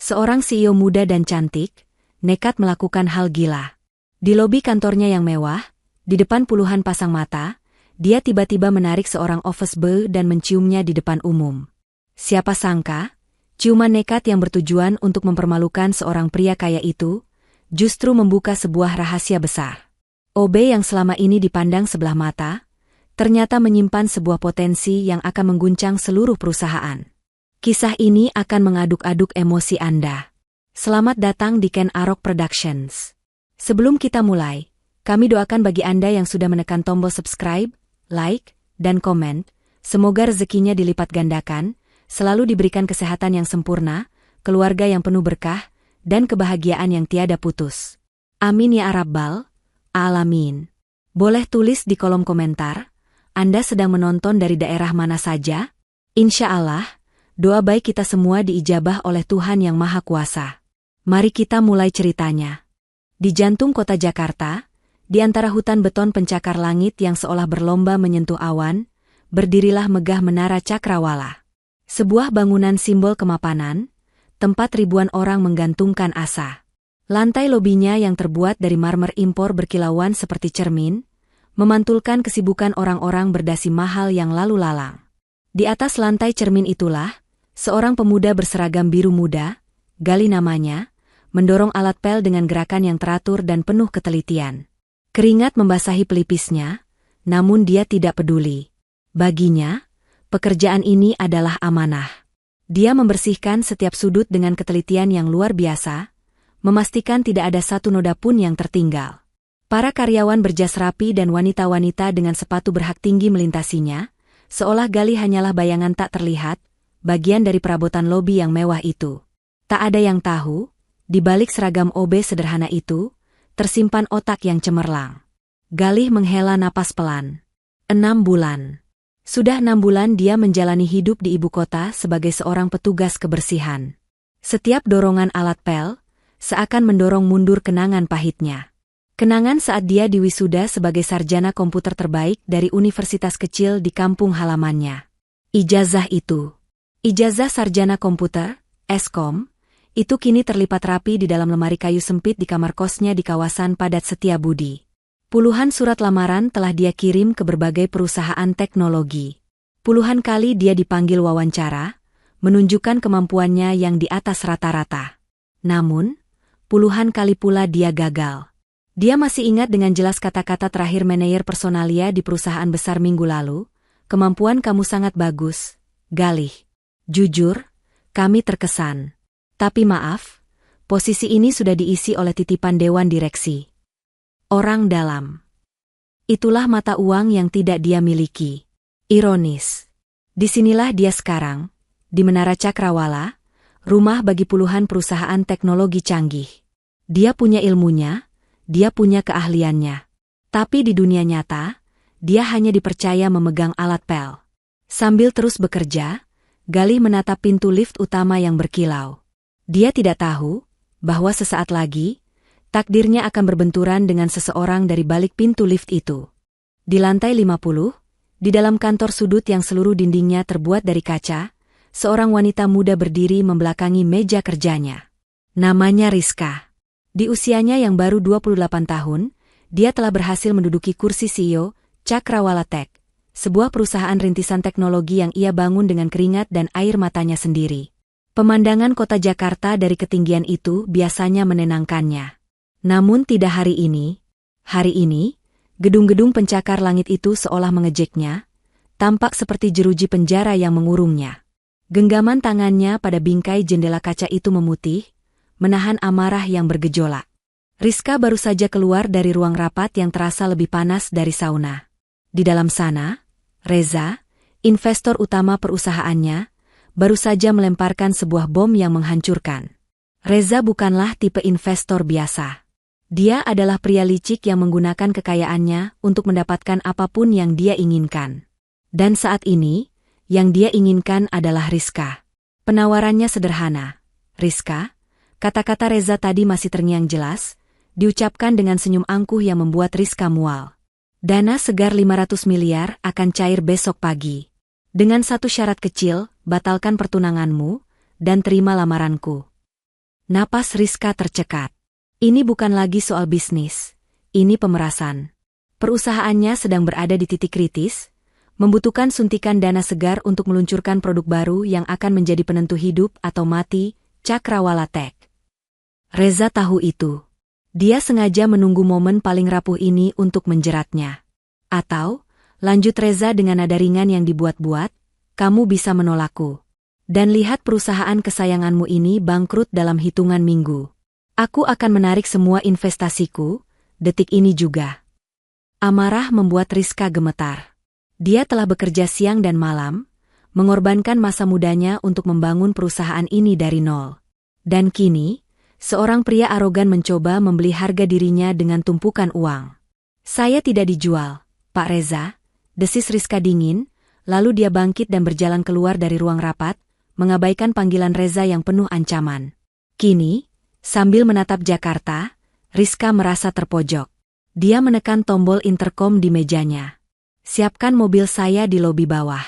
Seorang CEO muda dan cantik, nekat melakukan hal gila. Di lobi kantornya yang mewah, di depan puluhan pasang mata, dia tiba-tiba menarik seorang office boy dan menciumnya di depan umum. Siapa sangka, ciuman nekat yang bertujuan untuk mempermalukan seorang pria kaya itu, justru membuka sebuah rahasia besar. OB yang selama ini dipandang sebelah mata, ternyata menyimpan sebuah potensi yang akan mengguncang seluruh perusahaan. Kisah ini akan mengaduk-aduk emosi Anda. Selamat datang di Ken Arok Productions. Sebelum kita mulai, kami doakan bagi Anda yang sudah menekan tombol subscribe, like, dan komen, semoga rezekinya dilipat gandakan, selalu diberikan kesehatan yang sempurna, keluarga yang penuh berkah, dan kebahagiaan yang tiada putus. Amin ya Rabbal Alamin. Boleh tulis di kolom komentar, Anda sedang menonton dari daerah mana saja? Insya Allah, doa baik kita semua diijabah oleh Tuhan Yang Maha Kuasa. Mari kita mulai ceritanya. Di jantung kota Jakarta, di antara hutan beton pencakar langit yang seolah berlomba menyentuh awan, berdirilah megah Menara Cakrawala. Sebuah bangunan simbol kemapanan, tempat ribuan orang menggantungkan asa. Lantai lobinya yang terbuat dari marmer impor berkilauan seperti cermin, memantulkan kesibukan orang-orang berdasi mahal yang lalu lalang. Di atas lantai cermin itulah, seorang pemuda berseragam biru muda, Gali namanya, mendorong alat pel dengan gerakan yang teratur dan penuh ketelitian. Keringat membasahi pelipisnya, namun dia tidak peduli. Baginya, pekerjaan ini adalah amanah. Dia membersihkan setiap sudut dengan ketelitian yang luar biasa, memastikan tidak ada satu noda pun yang tertinggal. Para karyawan berjas rapi dan wanita-wanita dengan sepatu berhak tinggi melintasinya, seolah Gali hanyalah bayangan tak terlihat, bagian dari perabotan lobi yang mewah itu. Tak ada yang tahu, di balik seragam OB sederhana itu, tersimpan otak yang cemerlang. Galih menghela napas pelan. 6 bulan. Sudah 6 bulan dia menjalani hidup di ibu kota sebagai seorang petugas kebersihan. Setiap dorongan alat pel, seakan mendorong mundur kenangan pahitnya. Kenangan saat dia diwisuda sebagai sarjana komputer terbaik dari universitas kecil di kampung halamannya. Ijazah itu. Ijazah sarjana komputer, Eskom, itu kini terlipat rapi di dalam lemari kayu sempit di kamar kosnya di kawasan Padat Setiabudi. Puluhan surat lamaran telah dia kirim ke berbagai perusahaan teknologi. Puluhan kali dia dipanggil wawancara, menunjukkan kemampuannya yang di atas rata-rata. Namun, puluhan kali pula dia gagal. Dia masih ingat dengan jelas kata-kata terakhir manajer personalia di perusahaan besar minggu lalu, "Kemampuan kamu sangat bagus, Galih. Jujur, kami terkesan. Tapi maaf, posisi ini sudah diisi oleh titipan Dewan Direksi. Orang dalam. Itulah mata uang yang tidak dia miliki." Ironis. Disinilah dia sekarang, di Menara Cakrawala, rumah bagi puluhan perusahaan teknologi canggih. Dia punya ilmunya, dia punya keahliannya. Tapi di dunia nyata, dia hanya dipercaya memegang alat pel. Sambil terus bekerja, Galih menatap pintu lift utama yang berkilau. Dia tidak tahu bahwa sesaat lagi, takdirnya akan berbenturan dengan seseorang dari balik pintu lift itu. Di lantai 50, di dalam kantor sudut yang seluruh dindingnya terbuat dari kaca, seorang wanita muda berdiri membelakangi meja kerjanya. Namanya Rizka. Di usianya yang baru 28 tahun, dia telah berhasil menduduki kursi CEO Cakrawala Tech, sebuah perusahaan rintisan teknologi yang ia bangun dengan keringat dan air matanya sendiri. Pemandangan kota Jakarta dari ketinggian itu biasanya menenangkannya. Namun tidak hari ini. Hari ini, gedung-gedung pencakar langit itu seolah mengejeknya, tampak seperti jeruji penjara yang mengurungnya. Genggaman tangannya pada bingkai jendela kaca itu memutih, menahan amarah yang bergejolak. Rizka baru saja keluar dari ruang rapat yang terasa lebih panas dari sauna. Di dalam sana, Reza, investor utama perusahaannya, baru saja melemparkan sebuah bom yang menghancurkan. Reza bukanlah tipe investor biasa. Dia adalah pria licik yang menggunakan kekayaannya untuk mendapatkan apapun yang dia inginkan. Dan saat ini, yang dia inginkan adalah Rizka. Penawarannya sederhana. "Rizka," kata-kata Reza tadi masih terngiang jelas, diucapkan dengan senyum angkuh yang membuat Rizka mual. "Dana segar 500 miliar akan cair besok pagi. Dengan satu syarat kecil, batalkan pertunanganmu, dan terima lamaranku." Napas Rizka tercekat. Ini bukan lagi soal bisnis. Ini pemerasan. Perusahaannya sedang berada di titik kritis, membutuhkan suntikan dana segar untuk meluncurkan produk baru yang akan menjadi penentu hidup atau mati Cakrawala Tech. Reza tahu itu. Dia sengaja menunggu momen paling rapuh ini untuk menjeratnya. Atau, lanjut Reza dengan nada ringan yang dibuat-buat, kamu bisa menolakku. Dan lihat perusahaan kesayanganmu ini bangkrut dalam hitungan minggu. Aku akan menarik semua investasiku, detik ini juga. Amarah membuat Rizka gemetar. Dia telah bekerja siang dan malam, mengorbankan masa mudanya untuk membangun perusahaan ini dari nol. Dan kini, seorang pria arogan mencoba membeli harga dirinya dengan tumpukan uang. Saya tidak dijual, Pak Reza, desis Rizka dingin, lalu dia bangkit dan berjalan keluar dari ruang rapat, mengabaikan panggilan Reza yang penuh ancaman. Kini, sambil menatap Jakarta, Rizka merasa terpojok. Dia menekan tombol interkom di mejanya. Siapkan mobil saya di lobi bawah.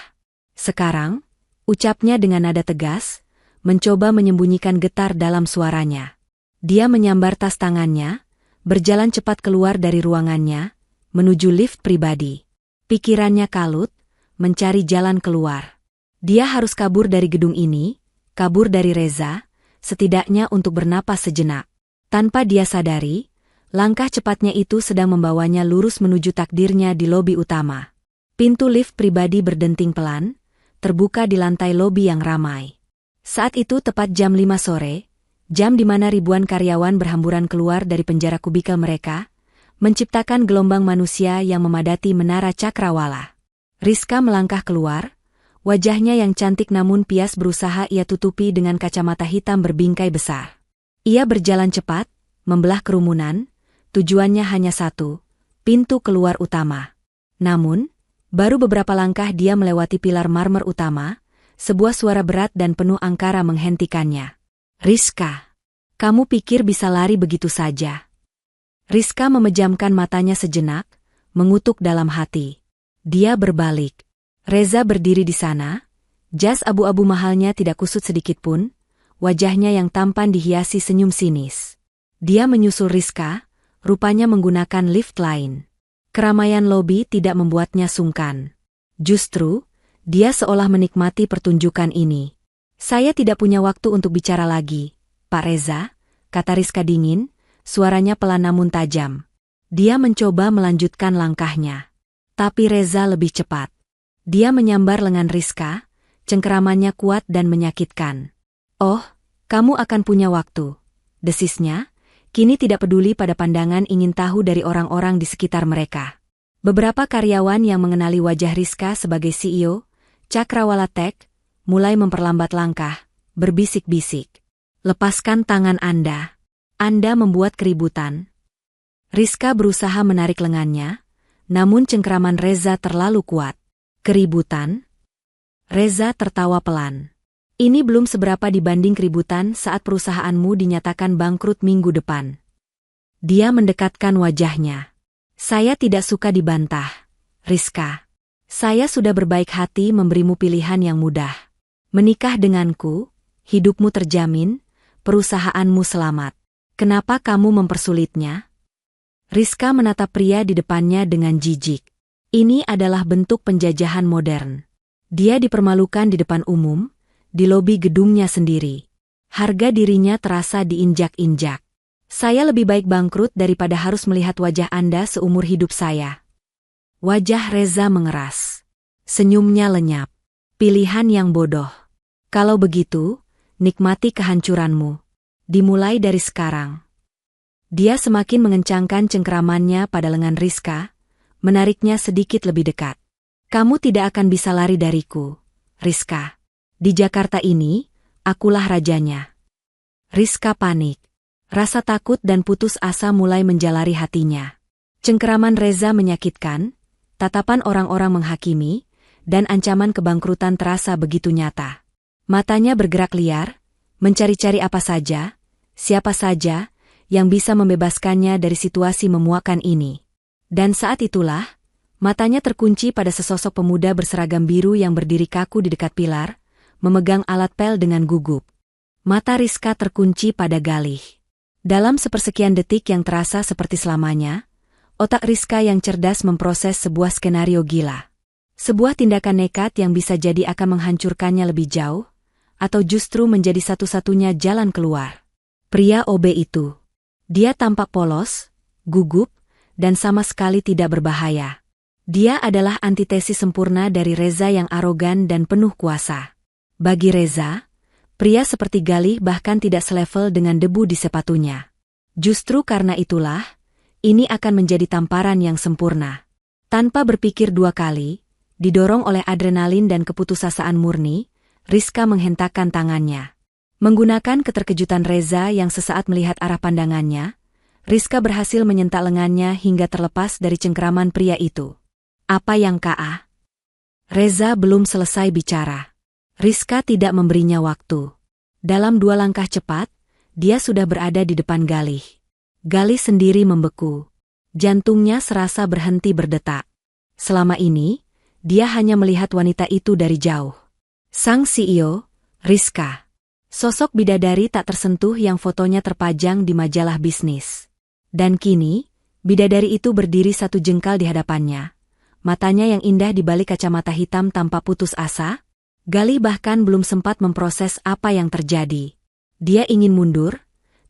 Sekarang, ucapnya dengan nada tegas, mencoba menyembunyikan getar dalam suaranya. Dia menyambar tas tangannya, berjalan cepat keluar dari ruangannya, menuju lift pribadi. Pikirannya kalut, mencari jalan keluar. Dia harus kabur dari gedung ini, kabur dari Reza, setidaknya untuk bernapas sejenak. Tanpa dia sadari, langkah cepatnya itu sedang membawanya lurus menuju takdirnya di lobi utama. Pintu lift pribadi berdenting pelan, terbuka di lantai lobi yang ramai. Saat itu tepat jam 5 sore, jam di mana ribuan karyawan berhamburan keluar dari penjara kubikel mereka, menciptakan gelombang manusia yang memadati menara Cakrawala. Rizka melangkah keluar, wajahnya yang cantik namun pias berusaha ia tutupi dengan kacamata hitam berbingkai besar. Ia berjalan cepat, membelah kerumunan, tujuannya hanya satu, pintu keluar utama. Namun, baru beberapa langkah dia melewati pilar marmer utama, sebuah suara berat dan penuh angkara menghentikannya. Rizka, kamu pikir bisa lari begitu saja? Rizka memejamkan matanya sejenak, mengutuk dalam hati. Dia berbalik. Reza berdiri di sana, jas abu-abu mahalnya tidak kusut sedikitpun, wajahnya yang tampan dihiasi senyum sinis. Dia menyusul Rizka, rupanya menggunakan lift lain. Keramaian lobi tidak membuatnya sungkan. Justru, dia seolah menikmati pertunjukan ini. Saya tidak punya waktu untuk bicara lagi, Pak Reza, kata Rizka dingin, suaranya pelan namun tajam. Dia mencoba melanjutkan langkahnya. Tapi Reza lebih cepat. Dia menyambar lengan Rizka, cengkeramannya kuat dan menyakitkan. Oh, kamu akan punya waktu, desisnya, kini tidak peduli pada pandangan ingin tahu dari orang-orang di sekitar mereka. Beberapa karyawan yang mengenali wajah Rizka sebagai CEO, Cakrawala Tech, mulai memperlambat langkah, berbisik-bisik. Lepaskan tangan Anda. Anda membuat keributan. Rizka berusaha menarik lengannya, namun cengkeraman Reza terlalu kuat. Keributan? Reza tertawa pelan. Ini belum seberapa dibanding keributan saat perusahaanmu dinyatakan bangkrut minggu depan. Dia mendekatkan wajahnya. Saya tidak suka dibantah, Rizka. Saya sudah berbaik hati memberimu pilihan yang mudah. Menikah denganku, hidupmu terjamin, perusahaanmu selamat. Kenapa kamu mempersulitnya? Rizka menatap pria di depannya dengan jijik. Ini adalah bentuk penjajahan modern. Dia dipermalukan di depan umum, di lobi gedungnya sendiri. Harga dirinya terasa diinjak-injak. Saya lebih baik bangkrut daripada harus melihat wajah Anda seumur hidup saya. Wajah Reza mengeras. Senyumnya lenyap. Pilihan yang bodoh. Kalau begitu, nikmati kehancuranmu. Dimulai dari sekarang. Dia semakin mengencangkan cengkeramannya pada lengan Rizka, menariknya sedikit lebih dekat. Kamu tidak akan bisa lari dariku, Rizka. Di Jakarta ini, akulah rajanya. Rizka panik. Rasa takut dan putus asa mulai menjalari hatinya. Cengkeraman Reza menyakitkan, tatapan orang-orang menghakimi, dan ancaman kebangkrutan terasa begitu nyata. Matanya bergerak liar, mencari-cari apa saja, siapa saja, yang bisa membebaskannya dari situasi memuakkan ini. Dan saat itulah, matanya terkunci pada sesosok pemuda berseragam biru yang berdiri kaku di dekat pilar, memegang alat pel dengan gugup. Mata Rizka terkunci pada Galih. Dalam sepersekian detik yang terasa seperti selamanya, otak Rizka yang cerdas memproses sebuah skenario gila. Sebuah tindakan nekat yang bisa jadi akan menghancurkannya lebih jauh, atau justru menjadi satu-satunya jalan keluar. Pria OB itu. Dia tampak polos, gugup, dan sama sekali tidak berbahaya. Dia adalah antitesis sempurna dari Reza yang arogan dan penuh kuasa. Bagi Reza, pria seperti Galih bahkan tidak selevel dengan debu di sepatunya. Justru karena itulah, ini akan menjadi tamparan yang sempurna. Tanpa berpikir dua kali, didorong oleh adrenalin dan keputusasaan murni, Rizka menghentakkan tangannya. Menggunakan keterkejutan Reza yang sesaat melihat arah pandangannya, Rizka berhasil menyentak lengannya hingga terlepas dari cengkeraman pria itu. Apa yang Ka? Reza belum selesai bicara. Rizka tidak memberinya waktu. Dalam 2 langkah cepat, dia sudah berada di depan Galih. Galih sendiri membeku. Jantungnya serasa berhenti berdetak. Selama ini, dia hanya melihat wanita itu dari jauh. Sang CEO, Rizka. Sosok bidadari tak tersentuh yang fotonya terpajang di majalah bisnis. Dan kini, bidadari itu berdiri 1 jengkal di hadapannya. Matanya yang indah di balik kacamata hitam tanpa putus asa. Galih bahkan belum sempat memproses apa yang terjadi. Dia ingin mundur,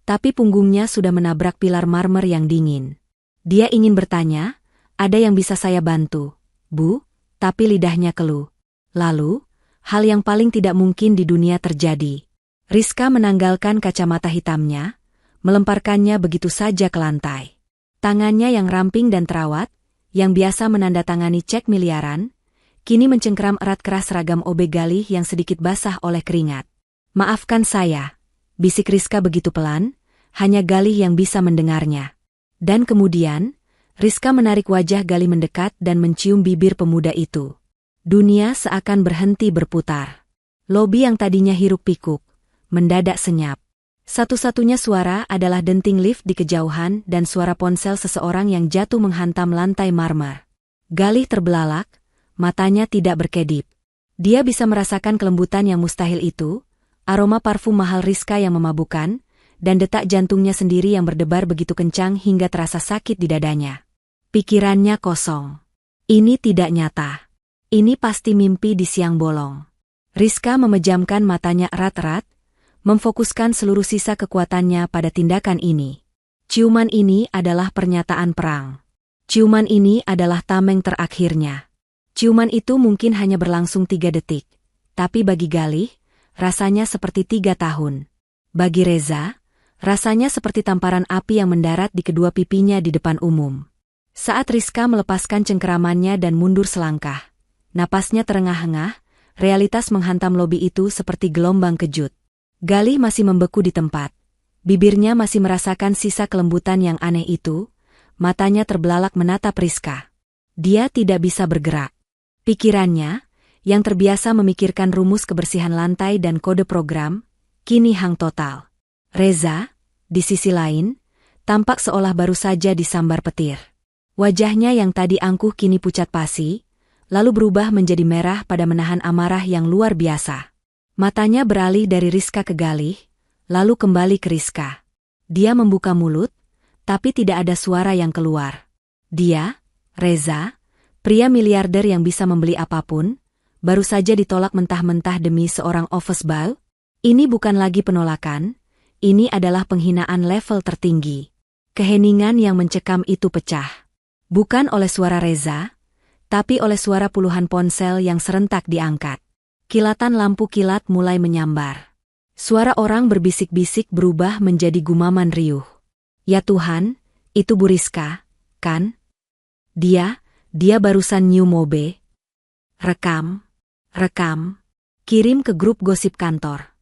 tapi punggungnya sudah menabrak pilar marmer yang dingin. Dia ingin bertanya, ada yang bisa saya bantu, Bu? Tapi lidahnya keluh. Lalu, hal yang paling tidak mungkin di dunia terjadi. Rizka menanggalkan kacamata hitamnya, melemparkannya begitu saja ke lantai. Tangannya yang ramping dan terawat, yang biasa menandatangani cek miliaran, kini mencengkeram erat keras seragam OB Galih yang sedikit basah oleh keringat. Maafkan saya, bisik Rizka begitu pelan, hanya Galih yang bisa mendengarnya. Dan kemudian, Rizka menarik wajah Galih mendekat dan mencium bibir pemuda itu. Dunia seakan berhenti berputar. Lobi yang tadinya hiruk-pikuk, mendadak senyap. Satu-satunya suara adalah denting lift di kejauhan dan suara ponsel seseorang yang jatuh menghantam lantai marmer. Galih terbelalak, matanya tidak berkedip. Dia bisa merasakan kelembutan yang mustahil itu, aroma parfum mahal Rizka yang memabukkan, dan detak jantungnya sendiri yang berdebar begitu kencang hingga terasa sakit di dadanya. Pikirannya kosong. Ini tidak nyata. Ini pasti mimpi di siang bolong. Rizka memejamkan matanya erat-erat, memfokuskan seluruh sisa kekuatannya pada tindakan ini. Ciuman ini adalah pernyataan perang. Ciuman ini adalah tameng terakhirnya. Ciuman itu mungkin hanya berlangsung 3 detik, tapi bagi Galih, rasanya seperti 3 tahun. Bagi Reza, rasanya seperti tamparan api yang mendarat di kedua pipinya di depan umum. Saat Rizka melepaskan cengkeramannya dan mundur selangkah, napasnya terengah-engah, realitas menghantam lobi itu seperti gelombang kejut. Galih masih membeku di tempat. Bibirnya masih merasakan sisa kelembutan yang aneh itu, matanya terbelalak menatap Rizka. Dia tidak bisa bergerak. Pikirannya, yang terbiasa memikirkan rumus kebersihan lantai dan kode program, kini hang total. Reza, di sisi lain, tampak seolah baru saja disambar petir. Wajahnya yang tadi angkuh kini pucat pasi, lalu berubah menjadi merah pada menahan amarah yang luar biasa. Matanya beralih dari Rizka ke Galih, lalu kembali ke Rizka. Dia membuka mulut, tapi tidak ada suara yang keluar. Dia, Reza, pria miliarder yang bisa membeli apapun, baru saja ditolak mentah-mentah demi seorang office boy. Ini bukan lagi penolakan, ini adalah penghinaan level tertinggi. Keheningan yang mencekam itu pecah. Bukan oleh suara Reza, tapi oleh suara puluhan ponsel yang serentak diangkat. Kilatan lampu kilat mulai menyambar. Suara orang berbisik-bisik berubah menjadi gumaman riuh. Ya Tuhan, itu Bu Rizka, kan? Dia barusan new mobe. Rekam, kirim ke grup gosip kantor.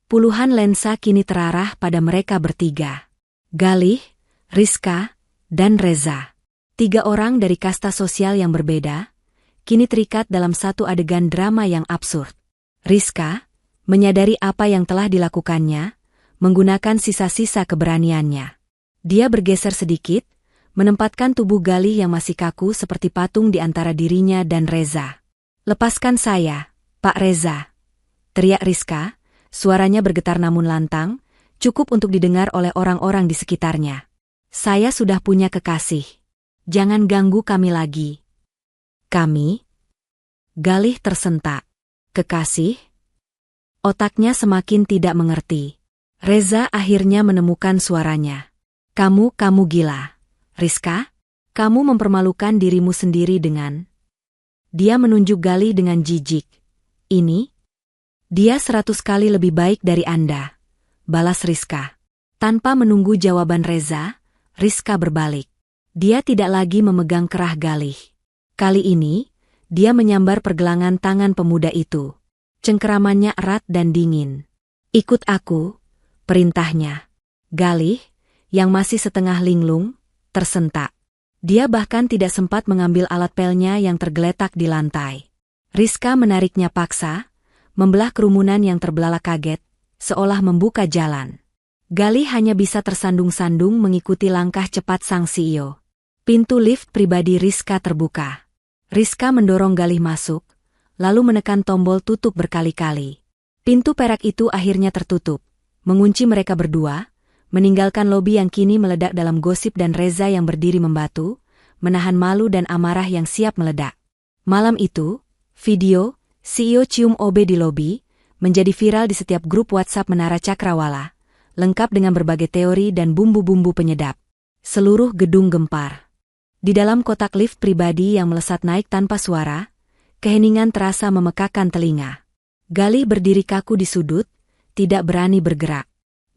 Puluhan lensa kini terarah pada mereka bertiga. Galih, Rizka, dan Reza. 3 orang dari kasta sosial yang berbeda, kini terikat dalam satu adegan drama yang absurd. Rizka, menyadari apa yang telah dilakukannya, menggunakan sisa-sisa keberaniannya. Dia bergeser sedikit, menempatkan tubuh Galih yang masih kaku seperti patung di antara dirinya dan Reza. "Lepaskan saya, Pak Reza," teriak Rizka, Suaranya bergetar namun lantang, cukup untuk didengar oleh orang-orang di sekitarnya. Saya sudah punya kekasih. Jangan ganggu kami lagi. Kami? Galih tersentak. Kekasih? Otaknya semakin tidak mengerti. Reza akhirnya menemukan suaranya. Kamu gila. Rizka? Kamu mempermalukan dirimu sendiri dengan... Dia menunjuk Galih dengan jijik. Ini? Dia 100 kali lebih baik dari Anda. Balas Rizka. Tanpa menunggu jawaban Reza, Rizka berbalik. Dia tidak lagi memegang kerah Galih. Kali ini, dia menyambar pergelangan tangan pemuda itu. Cengkeramannya erat dan dingin. Ikut aku, perintahnya. Galih, yang masih setengah linglung, tersentak. Dia bahkan tidak sempat mengambil alat pelnya yang tergeletak di lantai. Rizka menariknya paksa, membelah kerumunan yang terbelalak kaget, seolah membuka jalan. Galih hanya bisa tersandung-sandung mengikuti langkah cepat sang CEO. Pintu lift pribadi Rizka terbuka. Rizka mendorong Galih masuk, lalu menekan tombol tutup berkali-kali. Pintu perak itu akhirnya tertutup, mengunci mereka berdua, meninggalkan lobi yang kini meledak dalam gosip dan Reza yang berdiri membatu, menahan malu dan amarah yang siap meledak. Malam itu, video CEO cium OB di lobi menjadi viral di setiap grup WhatsApp Menara Cakrawala, lengkap dengan berbagai teori dan bumbu-bumbu penyedap. Seluruh gedung gempar. Di dalam kotak lift pribadi yang melesat naik tanpa suara, keheningan terasa memekakan telinga. Galih berdiri kaku di sudut, tidak berani bergerak.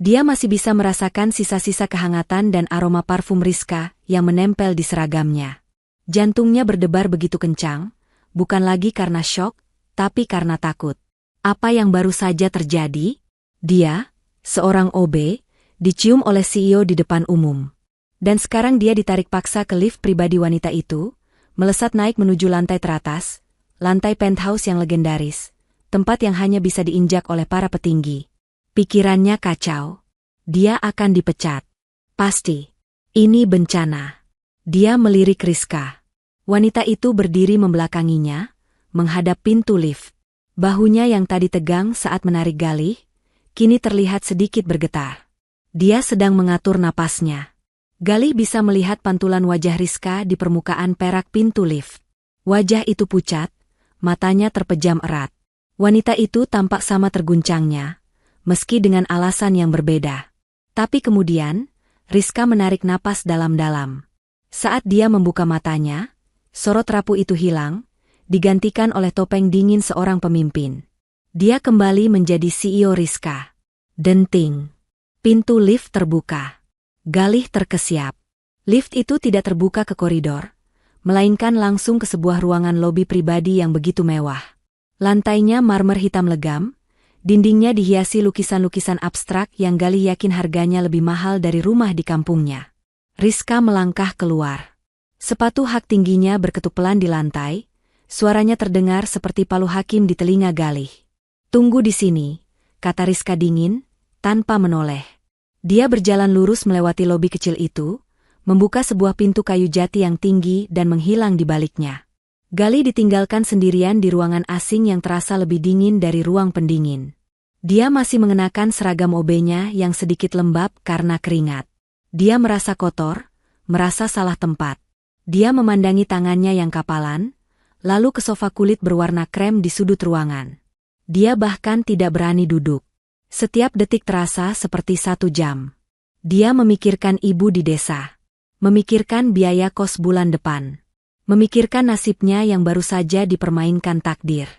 Dia masih bisa merasakan sisa-sisa kehangatan dan aroma parfum Rizka yang menempel di seragamnya. Jantungnya berdebar begitu kencang, bukan lagi karena syok, tapi karena takut. Apa yang baru saja terjadi? Dia, seorang OB, dicium oleh CEO di depan umum. Dan sekarang dia ditarik paksa ke lift pribadi wanita itu, melesat naik menuju lantai teratas, lantai penthouse yang legendaris, tempat yang hanya bisa diinjak oleh para petinggi. Pikirannya kacau. Dia akan dipecat. Pasti. Ini bencana. Dia melirik Rizka. Wanita itu berdiri membelakanginya, menghadap pintu lift. Bahunya yang tadi tegang saat menarik Galih, kini terlihat sedikit bergetar. Dia sedang mengatur napasnya. Galih bisa melihat pantulan wajah Rizka di permukaan perak pintu lift. Wajah itu pucat, matanya terpejam erat. Wanita itu tampak sama terguncangnya, meski dengan alasan yang berbeda. Tapi kemudian, Rizka menarik napas dalam-dalam. Saat dia membuka matanya, sorot rapuh itu hilang, digantikan oleh topeng dingin seorang pemimpin. Dia kembali menjadi CEO Rizka. Denting. Pintu lift terbuka. Galih terkesiap. Lift itu tidak terbuka ke koridor, melainkan langsung ke sebuah ruangan lobi pribadi yang begitu mewah. Lantainya marmer hitam legam, dindingnya dihiasi lukisan-lukisan abstrak yang Galih yakin harganya lebih mahal dari rumah di kampungnya. Rizka melangkah keluar. Sepatu hak tingginya berketuk pelan di lantai, suaranya terdengar seperti palu hakim di telinga Galih. Tunggu di sini, kata Rizka dingin, tanpa menoleh. Dia berjalan lurus melewati lobi kecil itu, membuka sebuah pintu kayu jati yang tinggi dan menghilang di baliknya. Galih ditinggalkan sendirian di ruangan asing yang terasa lebih dingin dari ruang pendingin. Dia masih mengenakan seragam OB-nya yang sedikit lembab karena keringat. Dia merasa kotor, merasa salah tempat. Dia memandangi tangannya yang kapalan, lalu ke sofa kulit berwarna krem di sudut ruangan. Dia bahkan tidak berani duduk. Setiap detik terasa seperti 1 jam. Dia memikirkan ibu di desa. Memikirkan biaya kos bulan depan. Memikirkan nasibnya yang baru saja dipermainkan takdir.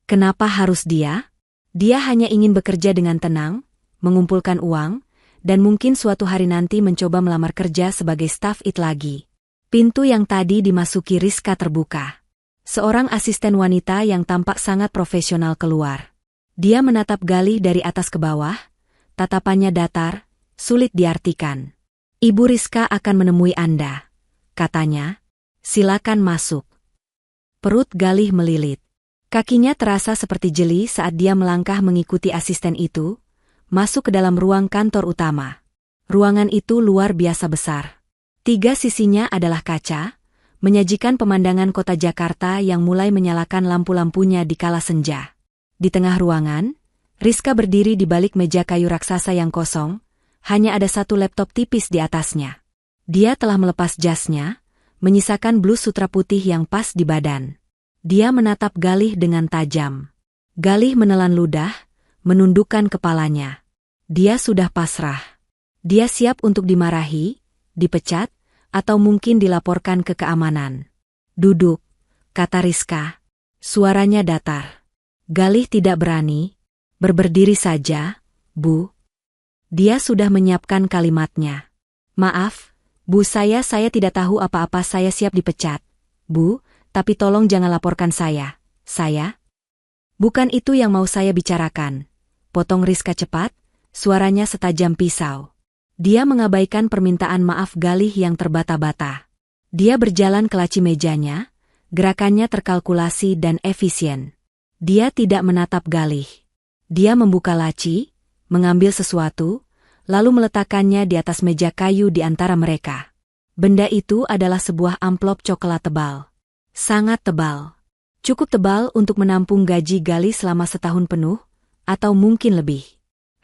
Kenapa harus dia? Dia hanya ingin bekerja dengan tenang, mengumpulkan uang, dan mungkin suatu hari nanti mencoba melamar kerja sebagai staf IT lagi. Pintu yang tadi dimasuki Rizka terbuka. Seorang asisten wanita yang tampak sangat profesional keluar. Dia menatap Galih dari atas ke bawah, tatapannya datar, sulit diartikan. Ibu Rizka akan menemui Anda, katanya. Silakan masuk. Perut Galih melilit. Kakinya terasa seperti jeli saat dia melangkah mengikuti asisten itu, masuk ke dalam ruang kantor utama. Ruangan itu luar biasa besar. 3 sisinya adalah kaca, menyajikan pemandangan kota Jakarta yang mulai menyalakan lampu-lampunya di kala senja. Di tengah ruangan, Rizka berdiri di balik meja kayu raksasa yang kosong, hanya ada satu laptop tipis di atasnya. Dia telah melepas jasnya, menyisakan blus sutra putih yang pas di badan. Dia menatap Galih dengan tajam. Galih menelan ludah, menundukkan kepalanya. Dia sudah pasrah. Dia siap untuk dimarahi, dipecat, atau mungkin dilaporkan ke keamanan. Duduk, kata Rizka. Suaranya datar. Galih tidak berani. Berdiri saja, Bu. Dia sudah menyiapkan kalimatnya. Maaf, Bu, saya tidak tahu apa-apa, saya siap dipecat. Bu, tapi tolong jangan laporkan saya. Saya? Bukan itu yang mau saya bicarakan. Potong Rizka cepat, suaranya setajam pisau. Dia mengabaikan permintaan maaf Galih yang terbata-bata. Dia berjalan ke laci mejanya, gerakannya terkalkulasi dan efisien. Dia tidak menatap Galih. Dia membuka laci, mengambil sesuatu, lalu meletakkannya di atas meja kayu di antara mereka. Benda itu adalah sebuah amplop coklat tebal. Sangat tebal. Cukup tebal untuk menampung gaji Galih selama setahun penuh, atau mungkin lebih.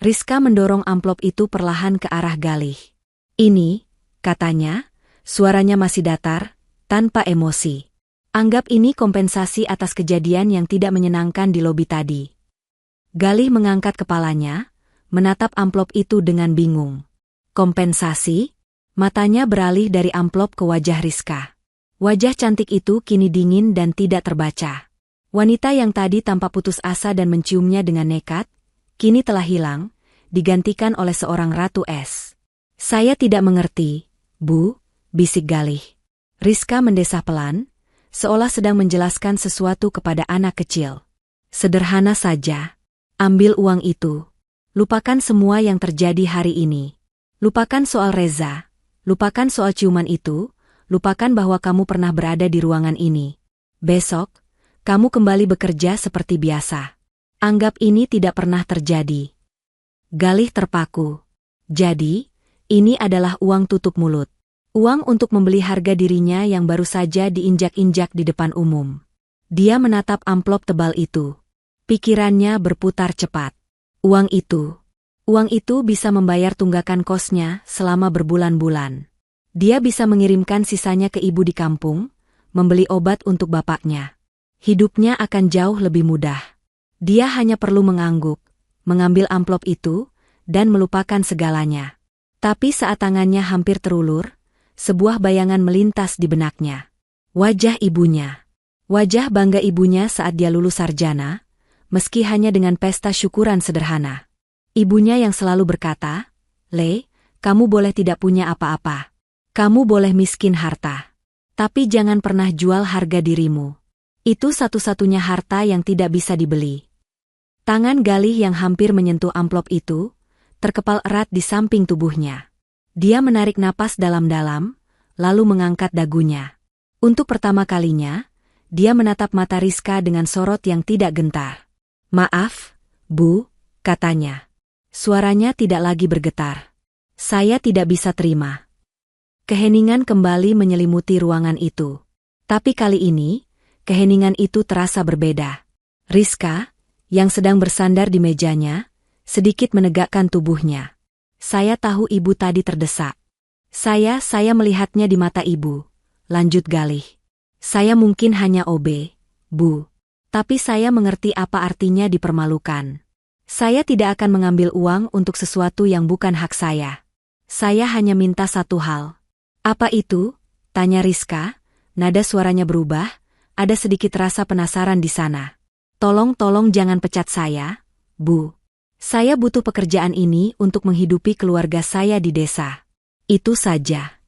Rizka mendorong amplop itu perlahan ke arah Galih. Ini, katanya, suaranya masih datar, tanpa emosi. Anggap ini kompensasi atas kejadian yang tidak menyenangkan di lobi tadi. Galih mengangkat kepalanya, menatap amplop itu dengan bingung. Kompensasi? Matanya beralih dari amplop ke wajah Rizka. Wajah cantik itu kini dingin dan tidak terbaca. Wanita yang tadi tampak putus asa dan menciumnya dengan nekat, kini telah hilang, digantikan oleh seorang ratu es. Saya tidak mengerti, Bu, bisik Galih. Rizka mendesah pelan, seolah sedang menjelaskan sesuatu kepada anak kecil. Sederhana saja. Ambil uang itu. Lupakan semua yang terjadi hari ini. Lupakan soal Reza. Lupakan soal ciuman itu. Lupakan bahwa kamu pernah berada di ruangan ini. Besok, kamu kembali bekerja seperti biasa. Anggap ini tidak pernah terjadi. Galih terpaku. Jadi, ini adalah uang tutup mulut. Uang untuk membeli harga dirinya yang baru saja diinjak-injak di depan umum. Dia menatap amplop tebal itu. Pikirannya berputar cepat. Uang itu bisa membayar tunggakan kosnya selama berbulan-bulan. Dia bisa mengirimkan sisanya ke ibu di kampung, membeli obat untuk bapaknya. Hidupnya akan jauh lebih mudah. Dia hanya perlu mengangguk, mengambil amplop itu, dan melupakan segalanya. Tapi saat tangannya hampir terulur, sebuah bayangan melintas di benaknya. Wajah ibunya. Wajah bangga ibunya saat dia lulus sarjana, meski hanya dengan pesta syukuran sederhana. Ibunya yang selalu berkata, "Le, kamu boleh tidak punya apa-apa. Kamu boleh miskin harta. Tapi jangan pernah jual harga dirimu. Itu satu-satunya harta yang tidak bisa dibeli." Tangan Galih yang hampir menyentuh amplop itu, terkepal erat di samping tubuhnya. Dia menarik napas dalam-dalam, lalu mengangkat dagunya. Untuk pertama kalinya, dia menatap mata Rizka dengan sorot yang tidak gentar. "Maaf, Bu," katanya. Suaranya tidak lagi bergetar. "Saya tidak bisa terima." Keheningan kembali menyelimuti ruangan itu. Tapi kali ini, keheningan itu terasa berbeda. Rizka, yang sedang bersandar di mejanya, sedikit menegakkan tubuhnya. "Saya tahu ibu tadi terdesak. Saya melihatnya di mata ibu," lanjut Galih. "Saya mungkin hanya OB, Bu. Tapi saya mengerti apa artinya dipermalukan. Saya tidak akan mengambil uang untuk sesuatu yang bukan hak saya. Saya hanya minta satu hal." "Apa itu?" tanya Rizka, nada suaranya berubah, ada sedikit rasa penasaran di sana. Tolong jangan pecat saya, Bu. Saya butuh pekerjaan ini untuk menghidupi keluarga saya di desa. Itu saja."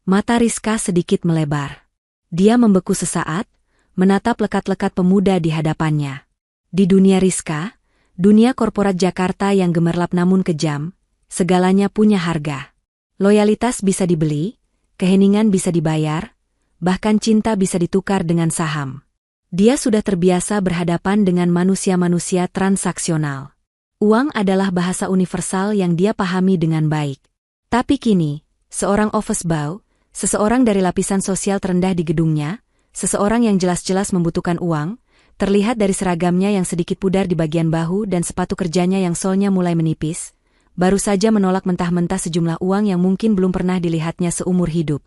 Mata Rizka sedikit melebar. Dia membeku sesaat, menatap lekat-lekat pemuda di hadapannya. Di dunia Rizka, dunia korporat Jakarta yang gemerlap namun kejam, segalanya punya harga. Loyalitas bisa dibeli, keheningan bisa dibayar, bahkan cinta bisa ditukar dengan saham. Dia sudah terbiasa berhadapan dengan manusia-manusia transaksional. Uang adalah bahasa universal yang dia pahami dengan baik. Tapi kini, seorang office boy, seseorang dari lapisan sosial terendah di gedungnya, seseorang yang jelas-jelas membutuhkan uang, Terlihat dari seragamnya yang sedikit pudar di bagian bahu dan sepatu kerjanya yang solnya mulai menipis, baru saja menolak mentah-mentah sejumlah uang yang mungkin belum pernah dilihatnya seumur hidup.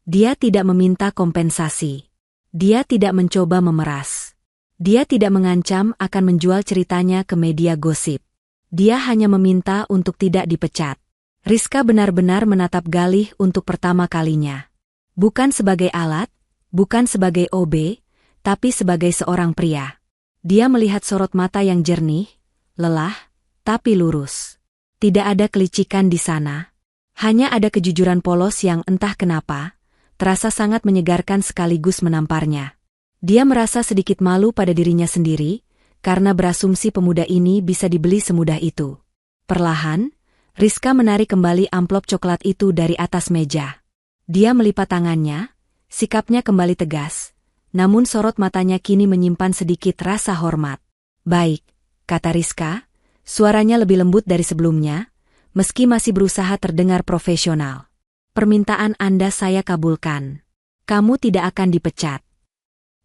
Dia tidak meminta kompensasi. Dia tidak mencoba memeras. Dia tidak mengancam akan menjual ceritanya ke media gosip. Dia hanya meminta untuk tidak dipecat. Rizka benar-benar menatap Galih untuk pertama kalinya. Bukan sebagai alat, bukan sebagai OB, tapi sebagai seorang pria. Dia melihat sorot mata yang jernih, lelah, tapi lurus. Tidak ada kelicikan di sana. Hanya ada kejujuran polos yang entah kenapa, terasa sangat menyegarkan sekaligus menamparnya. Dia merasa sedikit malu pada dirinya sendiri, karena berasumsi pemuda ini bisa dibeli semudah itu. Perlahan, Rizka menarik kembali amplop coklat itu dari atas meja. Dia melipat tangannya, sikapnya kembali tegas. Namun sorot matanya kini menyimpan sedikit rasa hormat. Baik, kata Rizka, suaranya lebih lembut dari sebelumnya, meski masih berusaha terdengar profesional. Permintaan Anda saya kabulkan. Kamu tidak akan dipecat.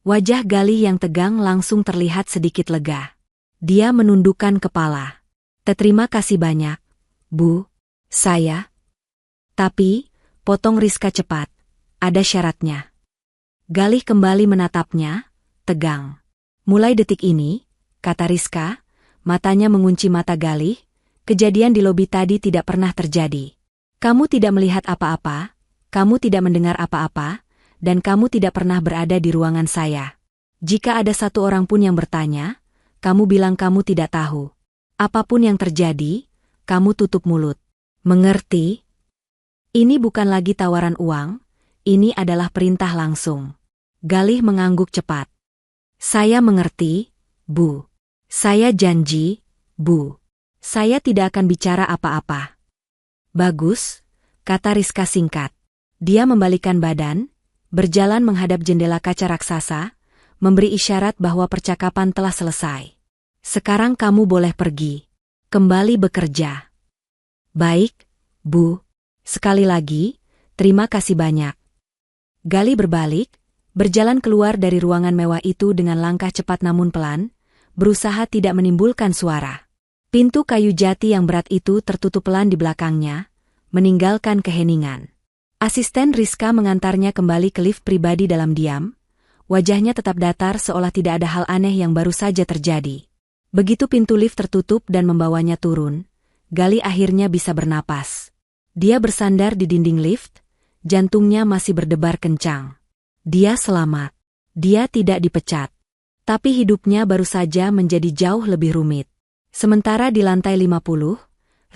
Wajah Galih yang tegang langsung terlihat sedikit lega. Dia menundukkan kepala. Terima kasih banyak, Bu. Saya. Tapi, potong Rizka cepat. Ada syaratnya. Galih kembali menatapnya, tegang. Mulai detik ini, kata Rizka, matanya mengunci mata Galih, kejadian di lobi tadi tidak pernah terjadi. Kamu tidak melihat apa-apa, kamu tidak mendengar apa-apa, dan kamu tidak pernah berada di ruangan saya. Jika ada satu orang pun yang bertanya, kamu bilang kamu tidak tahu. Apapun yang terjadi, kamu tutup mulut. Mengerti? Ini bukan lagi tawaran uang, ini adalah perintah langsung. Galih mengangguk cepat. Saya mengerti, Bu. Saya janji, Bu. Saya tidak akan bicara apa-apa. Bagus, kata Rizka singkat. Dia membalikkan badan, berjalan menghadap jendela kaca raksasa, memberi isyarat bahwa percakapan telah selesai. Sekarang kamu boleh pergi. Kembali bekerja. Baik, Bu. Sekali lagi, terima kasih banyak. Galih berbalik, berjalan keluar dari ruangan mewah itu dengan langkah cepat namun pelan, berusaha tidak menimbulkan suara. Pintu kayu jati yang berat itu tertutup pelan di belakangnya, meninggalkan keheningan. Asisten Rizka mengantarnya kembali ke lift pribadi dalam diam, wajahnya tetap datar seolah tidak ada hal aneh yang baru saja terjadi. Begitu pintu lift tertutup dan membawanya turun, Galih akhirnya bisa bernapas. Dia bersandar di dinding lift, jantungnya masih berdebar kencang. Dia selamat. Dia tidak dipecat. Tapi hidupnya baru saja menjadi jauh lebih rumit. Sementara di lantai 50,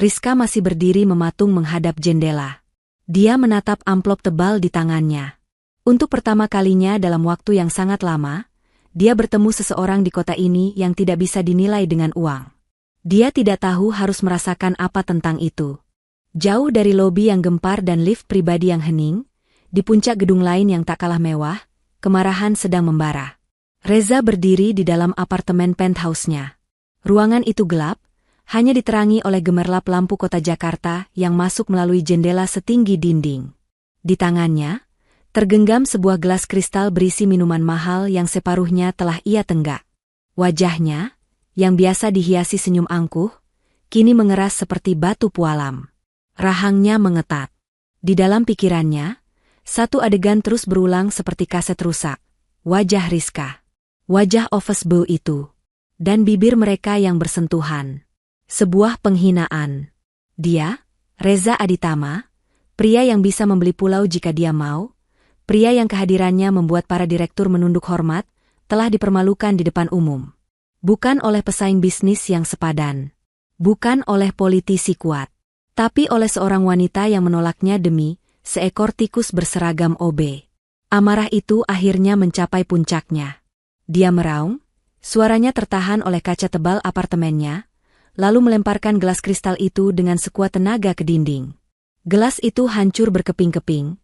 Rizka masih berdiri mematung menghadap jendela. Dia menatap amplop tebal di tangannya. Untuk pertama kalinya dalam waktu yang sangat lama, dia bertemu seseorang di kota ini yang tidak bisa dinilai dengan uang. Dia tidak tahu harus merasakan apa tentang itu. Jauh dari lobi yang gempar dan lift pribadi yang hening, di puncak gedung lain yang tak kalah mewah, kemarahan sedang membara. Reza berdiri di dalam apartemen penthouse-nya. Ruangan itu gelap, hanya diterangi oleh gemerlap lampu kota Jakarta yang masuk melalui jendela setinggi dinding. Di tangannya, tergenggam sebuah gelas kristal berisi minuman mahal yang separuhnya telah ia tenggak. Wajahnya, yang biasa dihiasi senyum angkuh, kini mengeras seperti batu pualam. Rahangnya mengetat. Di dalam pikirannya, satu adegan terus berulang seperti kaset rusak. Wajah Rizka. Wajah office boy itu. Dan bibir mereka yang bersentuhan. Sebuah penghinaan. Dia, Reza Aditama, pria yang bisa membeli pulau jika dia mau, pria yang kehadirannya membuat para direktur menunduk hormat, telah dipermalukan di depan umum. Bukan oleh pesaing bisnis yang sepadan. Bukan oleh politisi kuat. Tapi oleh seorang wanita yang menolaknya demi seekor tikus berseragam OB. Amarah itu akhirnya mencapai puncaknya. Dia meraung, suaranya tertahan oleh kaca tebal apartemennya, lalu melemparkan gelas kristal itu dengan sekuat tenaga ke dinding. Gelas itu hancur berkeping-keping,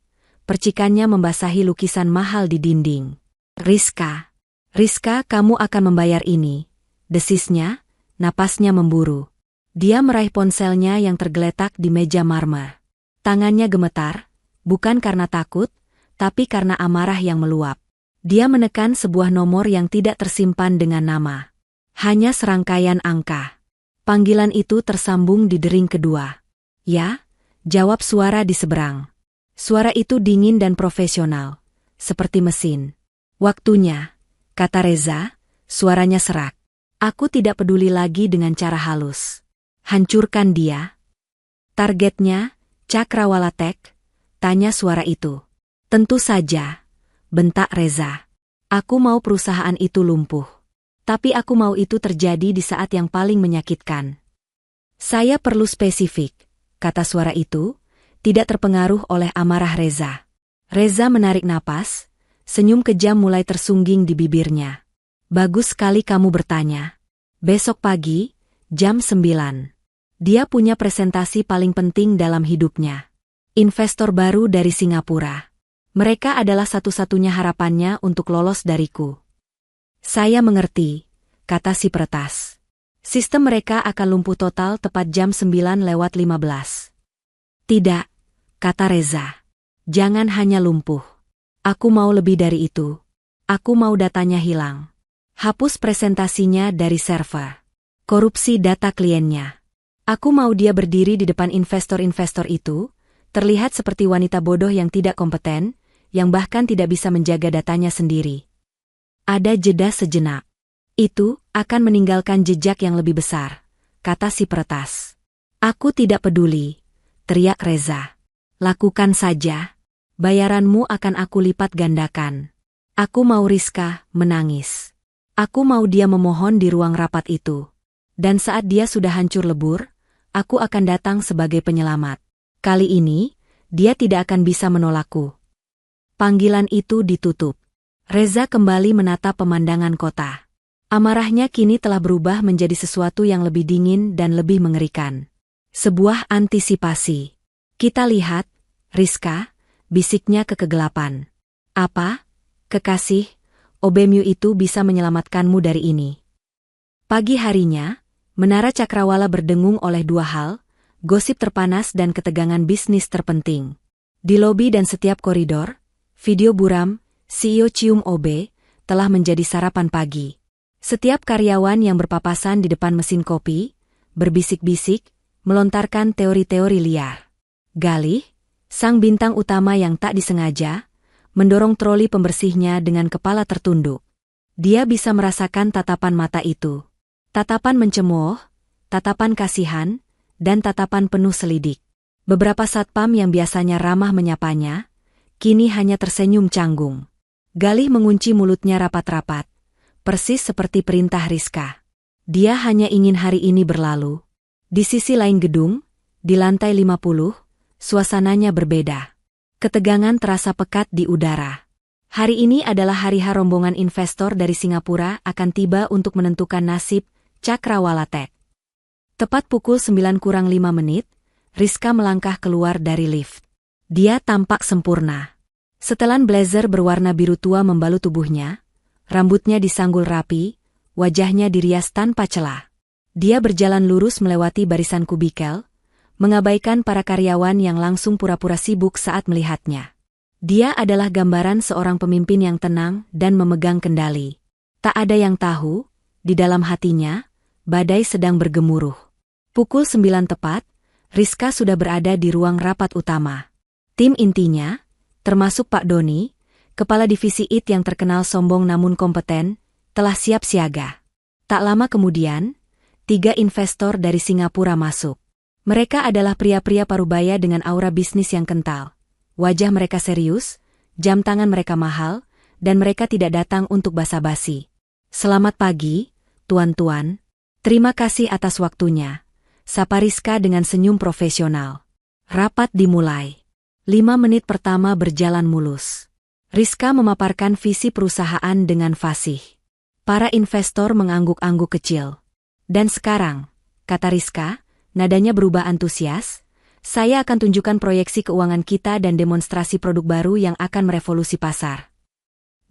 percikannya membasahi lukisan mahal di dinding. Rizka, Rizka, kamu akan membayar ini, desisnya, napasnya memburu. Dia meraih ponselnya yang tergeletak di meja marmer. Tangannya gemetar, bukan karena takut, tapi karena amarah yang meluap. Dia menekan sebuah nomor yang tidak tersimpan dengan nama. Hanya serangkaian angka. Panggilan itu tersambung di dering kedua. Ya, jawab suara di seberang. Suara itu dingin dan profesional, seperti mesin. Waktunya, kata Reza, suaranya serak. Aku tidak peduli lagi dengan cara halus. Hancurkan dia. Targetnya, Cakrawala Tech, tanya suara itu. Tentu saja, bentak Reza. Aku mau perusahaan itu lumpuh. Tapi aku mau itu terjadi di saat yang paling menyakitkan. Saya perlu spesifik, kata suara itu, tidak terpengaruh oleh amarah Reza. Reza menarik napas, senyum kejam mulai tersungging di bibirnya. Bagus sekali kamu bertanya. Besok pagi, jam 9. Dia punya presentasi paling penting dalam hidupnya. Investor baru dari Singapura. Mereka adalah satu-satunya harapannya untuk lolos dariku. Saya mengerti, kata si peretas. Sistem mereka akan lumpuh total tepat jam 9:15. Tidak, kata Reza. Jangan hanya lumpuh. Aku mau lebih dari itu. Aku mau datanya hilang. Hapus presentasinya dari server. Korupsi data kliennya. Aku mau dia berdiri di depan investor-investor itu, terlihat seperti wanita bodoh yang tidak kompeten, yang bahkan tidak bisa menjaga datanya sendiri. Ada jeda sejenak. Itu akan meninggalkan jejak yang lebih besar, kata si peretas. Aku tidak peduli, teriak Reza. Lakukan saja. Bayaranmu akan aku lipat gandakan. Aku mau Rizka menangis. Aku mau dia memohon di ruang rapat itu. Dan saat dia sudah hancur lebur, aku akan datang sebagai penyelamat. Kali ini, dia tidak akan bisa menolakku. Panggilan itu ditutup. Reza kembali menatap pemandangan kota. Amarahnya kini telah berubah menjadi sesuatu yang lebih dingin dan lebih mengerikan. Sebuah antisipasi. Kita lihat, Rizka, bisiknya ke kegelapan. Apa? Kekasih, Obemyu itu bisa menyelamatkanmu dari ini. Pagi harinya, Menara Cakrawala berdengung oleh dua hal, gosip terpanas dan ketegangan bisnis terpenting. Di lobi dan setiap koridor, video buram, CEO Cium Obe, telah menjadi sarapan pagi. Setiap karyawan yang berpapasan di depan mesin kopi, berbisik-bisik, melontarkan teori-teori liar. Galih, sang bintang utama yang tak disengaja, mendorong troli pembersihnya dengan kepala tertunduk. Dia bisa merasakan tatapan mata itu. Tatapan mencemooh, tatapan kasihan, dan tatapan penuh selidik. Beberapa satpam yang biasanya ramah menyapanya, kini hanya tersenyum canggung. Galih mengunci mulutnya rapat-rapat, persis seperti perintah Rizka. Dia hanya ingin hari ini berlalu. Di sisi lain gedung, di lantai 50, suasananya berbeda. Ketegangan terasa pekat di udara. Hari ini adalah hari rombongan investor dari Singapura akan tiba untuk menentukan nasib Cakrawala Tech. Tepat pukul 9:05, Rizka melangkah keluar dari lift. Dia tampak sempurna. Setelan blazer berwarna biru tua membalut tubuhnya, rambutnya disanggul rapi, wajahnya dirias tanpa celah. Dia berjalan lurus melewati barisan kubikel, mengabaikan para karyawan yang langsung pura-pura sibuk saat melihatnya. Dia adalah gambaran seorang pemimpin yang tenang dan memegang kendali. Tak ada yang tahu, di dalam hatinya, badai sedang bergemuruh. Pukul 9 tepat, Rizka sudah berada di ruang rapat utama. Tim intinya, termasuk Pak Doni, kepala divisi IT yang terkenal sombong namun kompeten, telah siap siaga. Tak lama kemudian, 3 investor dari Singapura masuk. Mereka adalah pria-pria parubaya dengan aura bisnis yang kental. Wajah mereka serius, jam tangan mereka mahal, dan mereka tidak datang untuk basa-basi. Selamat pagi, tuan-tuan. Terima kasih atas waktunya. Sapa Rizka dengan senyum profesional. Rapat dimulai. 5 menit pertama berjalan mulus. Rizka memaparkan visi perusahaan dengan fasih. Para investor mengangguk-angguk kecil. Dan sekarang, kata Rizka, nadanya berubah antusias, saya akan tunjukkan proyeksi keuangan kita dan demonstrasi produk baru yang akan merevolusi pasar.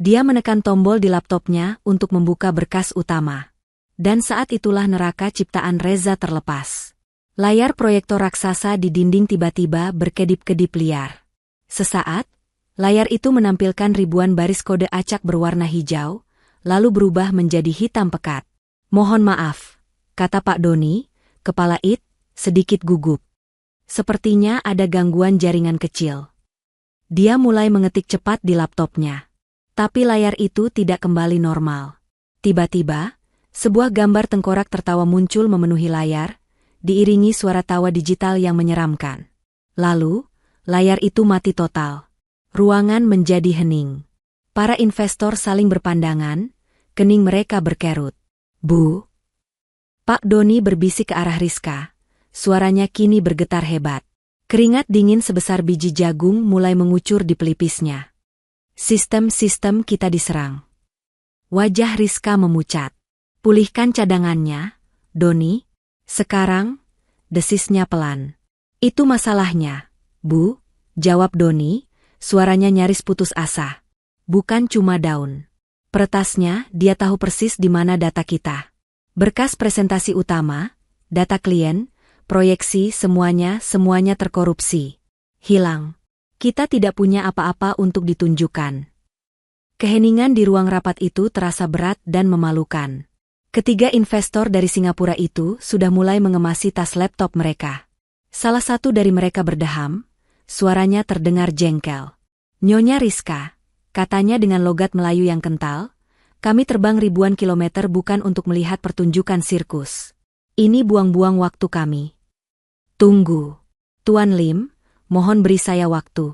Dia menekan tombol di laptopnya untuk membuka berkas utama. Dan saat itulah neraka ciptaan Reza terlepas. Layar proyektor raksasa di dinding tiba-tiba berkedip-kedip liar. Sesaat, Layar itu menampilkan ribuan baris kode acak berwarna hijau, lalu berubah menjadi hitam pekat. "Mohon maaf," kata Pak Doni, kepala IT sedikit gugup. Sepertinya ada gangguan jaringan kecil. Dia mulai mengetik cepat di laptopnya. Tapi layar itu tidak kembali normal. Tiba-tiba, sebuah gambar tengkorak tertawa muncul memenuhi layar, diiringi suara tawa digital yang menyeramkan. Lalu, layar itu mati total. Ruangan menjadi hening. Para investor saling berpandangan, kening mereka berkerut. "Bu." Pak Doni berbisik ke arah Rizka. Suaranya kini bergetar hebat. Keringat dingin sebesar biji jagung mulai mengucur di pelipisnya. "Sistem kita diserang." Wajah Rizka memucat. "Pulihkan cadangannya, Doni. Sekarang," desisnya pelan. "Itu masalahnya, Bu," jawab Doni, suaranya nyaris putus asa. "Bukan cuma daun. Peretasnya, dia tahu persis di mana data kita. Berkas presentasi utama, data klien, proyeksi, semuanya terkorupsi. Hilang. Kita tidak punya apa-apa untuk ditunjukkan." Keheningan di ruang rapat itu terasa berat dan memalukan. Ketiga investor dari Singapura itu sudah mulai mengemasi tas laptop mereka. Salah satu dari mereka berdeham, suaranya terdengar jengkel. "Nyonya Rizka," katanya dengan logat Melayu yang kental, "kami terbang ribuan kilometer bukan untuk melihat pertunjukan sirkus. Ini buang-buang waktu kami." "Tunggu, Tuan Lim, mohon beri saya waktu."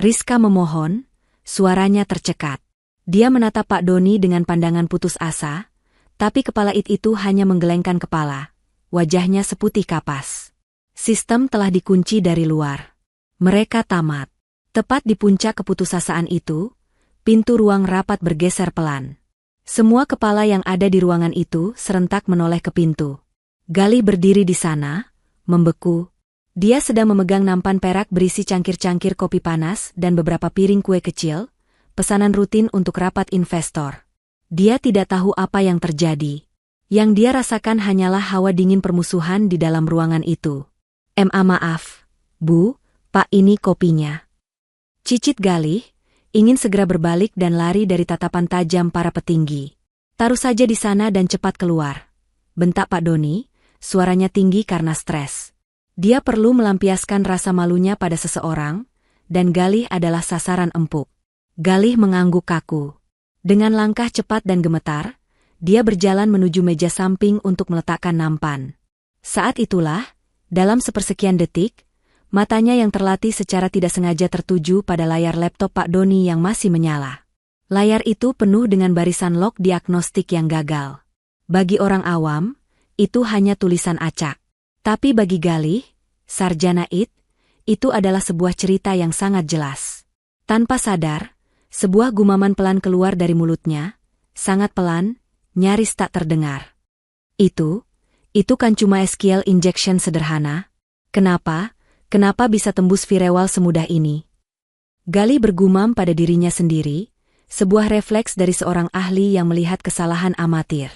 Rizka memohon, suaranya tercekat. Dia menatap Pak Doni dengan pandangan putus asa, tapi kepala IT itu hanya menggelengkan kepala. Wajahnya seputih kapas. Sistem telah dikunci dari luar. Mereka tamat. Tepat di puncak keputusasaan itu, pintu ruang rapat bergeser pelan. Semua kepala yang ada di ruangan itu serentak menoleh ke pintu. Galih berdiri di sana, membeku. Dia sedang memegang nampan perak berisi cangkir-cangkir kopi panas dan beberapa piring kue kecil, pesanan rutin untuk rapat investor. Dia tidak tahu apa yang terjadi. Yang dia rasakan hanyalah hawa dingin permusuhan di dalam ruangan itu. Maaf, Bu, Pak, ini kopinya." Cicit Galih, ingin segera berbalik dan lari dari tatapan tajam para petinggi. "Taruh saja di sana dan cepat keluar," bentak Pak Doni, suaranya tinggi karena stres. Dia perlu melampiaskan rasa malunya pada seseorang, dan Galih adalah sasaran empuk. Galih mengangguk kaku. Dengan langkah cepat dan gemetar, dia berjalan menuju meja samping untuk meletakkan nampan. Saat itulah, dalam sepersekian detik, matanya yang terlatih secara tidak sengaja tertuju pada layar laptop Pak Doni yang masih menyala. Layar itu penuh dengan barisan log diagnostik yang gagal. Bagi orang awam, itu hanya tulisan acak. Tapi bagi Galih, sarjana IT, itu adalah sebuah cerita yang sangat jelas. Tanpa sadar, sebuah gumaman pelan keluar dari mulutnya, sangat pelan, nyaris tak terdengar. Itu kan cuma SQL injection sederhana. Kenapa bisa tembus firewall semudah ini?" Galih bergumam pada dirinya sendiri, sebuah refleks dari seorang ahli yang melihat kesalahan amatir.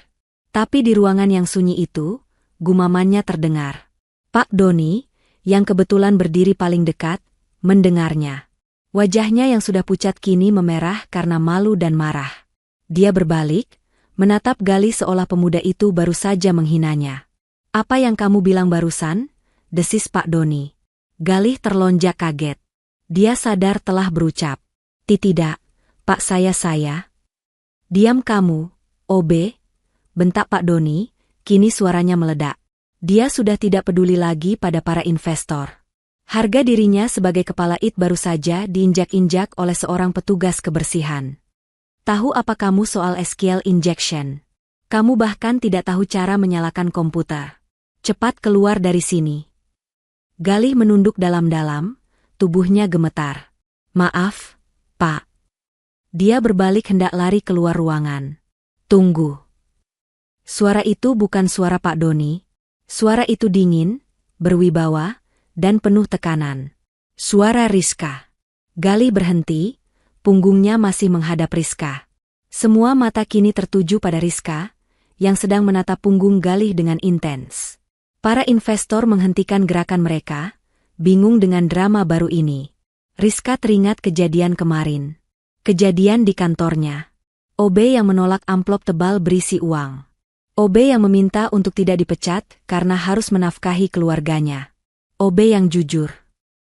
Tapi di ruangan yang sunyi itu, gumamannya terdengar. Pak Doni, yang kebetulan berdiri paling dekat, mendengarnya. Wajahnya yang sudah pucat kini memerah karena malu dan marah. Dia berbalik, menatap Galih seolah pemuda itu baru saja menghinanya. "Apa yang kamu bilang barusan?" desis Pak Doni. Galih terlonjak kaget. Dia sadar telah berucap. "Tidak, Pak, saya." "Diam kamu, OB," bentak Pak Doni, kini suaranya meledak. Dia sudah tidak peduli lagi pada para investor. Harga dirinya sebagai kepala IT baru saja diinjak-injak oleh seorang petugas kebersihan. "Tahu apa kamu soal SQL injection? Kamu bahkan tidak tahu cara menyalakan komputer. Cepat keluar dari sini." Galih menunduk dalam-dalam, tubuhnya gemetar. "Maaf, Pak." Dia berbalik hendak lari keluar ruangan. "Tunggu." Suara itu bukan suara Pak Doni. Suara itu dingin, berwibawa, dan penuh tekanan. Suara Rizka. Galih berhenti, punggungnya masih menghadap Rizka. Semua mata kini tertuju pada Rizka, yang sedang menatap punggung Galih dengan intens. Para investor menghentikan gerakan mereka, bingung dengan drama baru ini. Rizka teringat kejadian kemarin. Kejadian di kantornya. OB yang menolak amplop tebal berisi uang. OB yang meminta untuk tidak dipecat karena harus menafkahi keluarganya. OB yang jujur.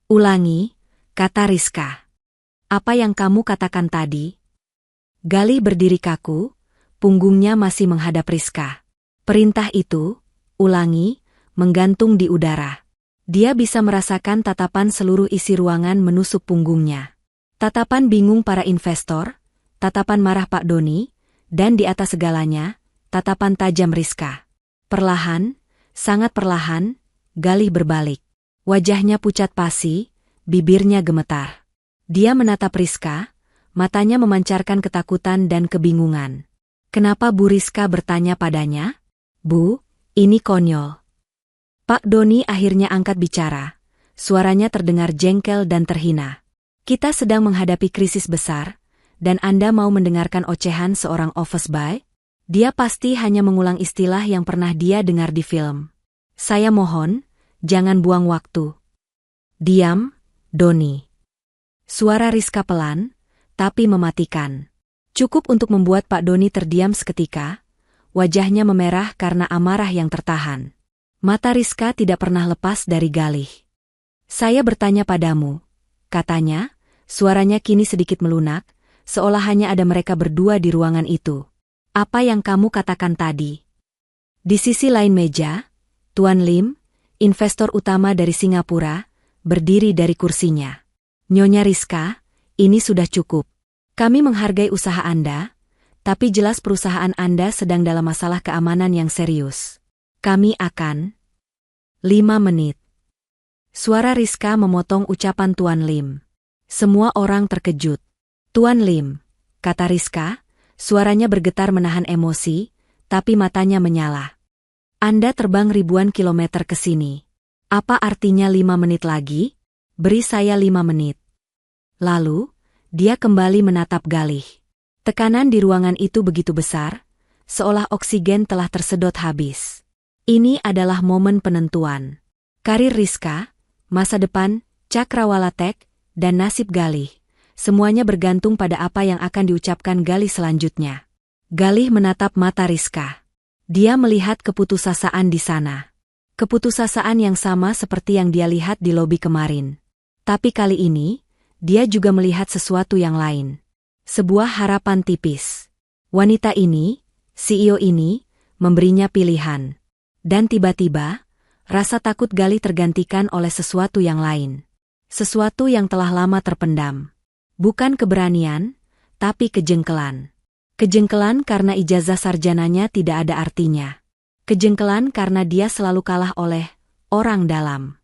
Ulangi, kata Rizka. Apa yang kamu katakan tadi? Galih berdiri kaku, punggungnya masih menghadap Rizka. Perintah itu, ulangi, menggantung di udara. Dia bisa merasakan tatapan seluruh isi ruangan menusuk punggungnya. Tatapan bingung para investor, tatapan marah Pak Doni, dan di atas segalanya, tatapan tajam Rizka. Perlahan, sangat perlahan, Galih berbalik. Wajahnya pucat pasi, bibirnya gemetar. Dia menatap Rizka, matanya memancarkan ketakutan dan kebingungan. Kenapa Bu Rizka bertanya padanya? Bu, ini konyol. Pak Doni akhirnya angkat bicara. Suaranya terdengar jengkel dan terhina. Kita sedang menghadapi krisis besar, dan Anda mau mendengarkan ocehan seorang office boy? Dia pasti hanya mengulang istilah yang pernah dia dengar di film. Saya mohon, jangan buang waktu. Diam, Doni. Suara Rizka pelan, tapi mematikan. Cukup untuk membuat Pak Doni terdiam seketika. Wajahnya memerah karena amarah yang tertahan. Mata Rizka tidak pernah lepas dari Galih. Saya bertanya padamu, katanya, suaranya kini sedikit melunak, seolah hanya ada mereka berdua di ruangan itu. Apa yang kamu katakan tadi? Di sisi lain meja, Tuan Lim, investor utama dari Singapura, berdiri dari kursinya. Nyonya Rizka, ini sudah cukup. Kami menghargai usaha Anda, tapi jelas perusahaan Anda sedang dalam masalah keamanan yang serius. Kami akan 5 menit. Suara Rizka memotong ucapan Tuan Lim. Semua orang terkejut. Tuan Lim, kata Rizka, suaranya bergetar menahan emosi, tapi matanya menyala. Anda terbang ribuan kilometer ke sini. Apa artinya 5 menit lagi? Beri saya 5 menit. Lalu, dia kembali menatap Galih. Tekanan di ruangan itu begitu besar, seolah oksigen telah tersedot habis. Ini adalah momen penentuan. Karir Rizka, masa depan, Cakrawala Tech, dan nasib Galih. Semuanya bergantung pada apa yang akan diucapkan Galih selanjutnya. Galih menatap mata Rizka. Dia melihat keputusasaan di sana. Keputusasaan yang sama seperti yang dia lihat di lobi kemarin. Tapi kali ini, dia juga melihat sesuatu yang lain. Sebuah harapan tipis. Wanita ini, CEO ini, memberinya pilihan. Dan tiba-tiba, rasa takut Galih tergantikan oleh sesuatu yang lain. Sesuatu yang telah lama terpendam. Bukan keberanian, tapi kejengkelan. Kejengkelan karena ijazah sarjananya tidak ada artinya. Kejengkelan karena dia selalu kalah oleh orang dalam.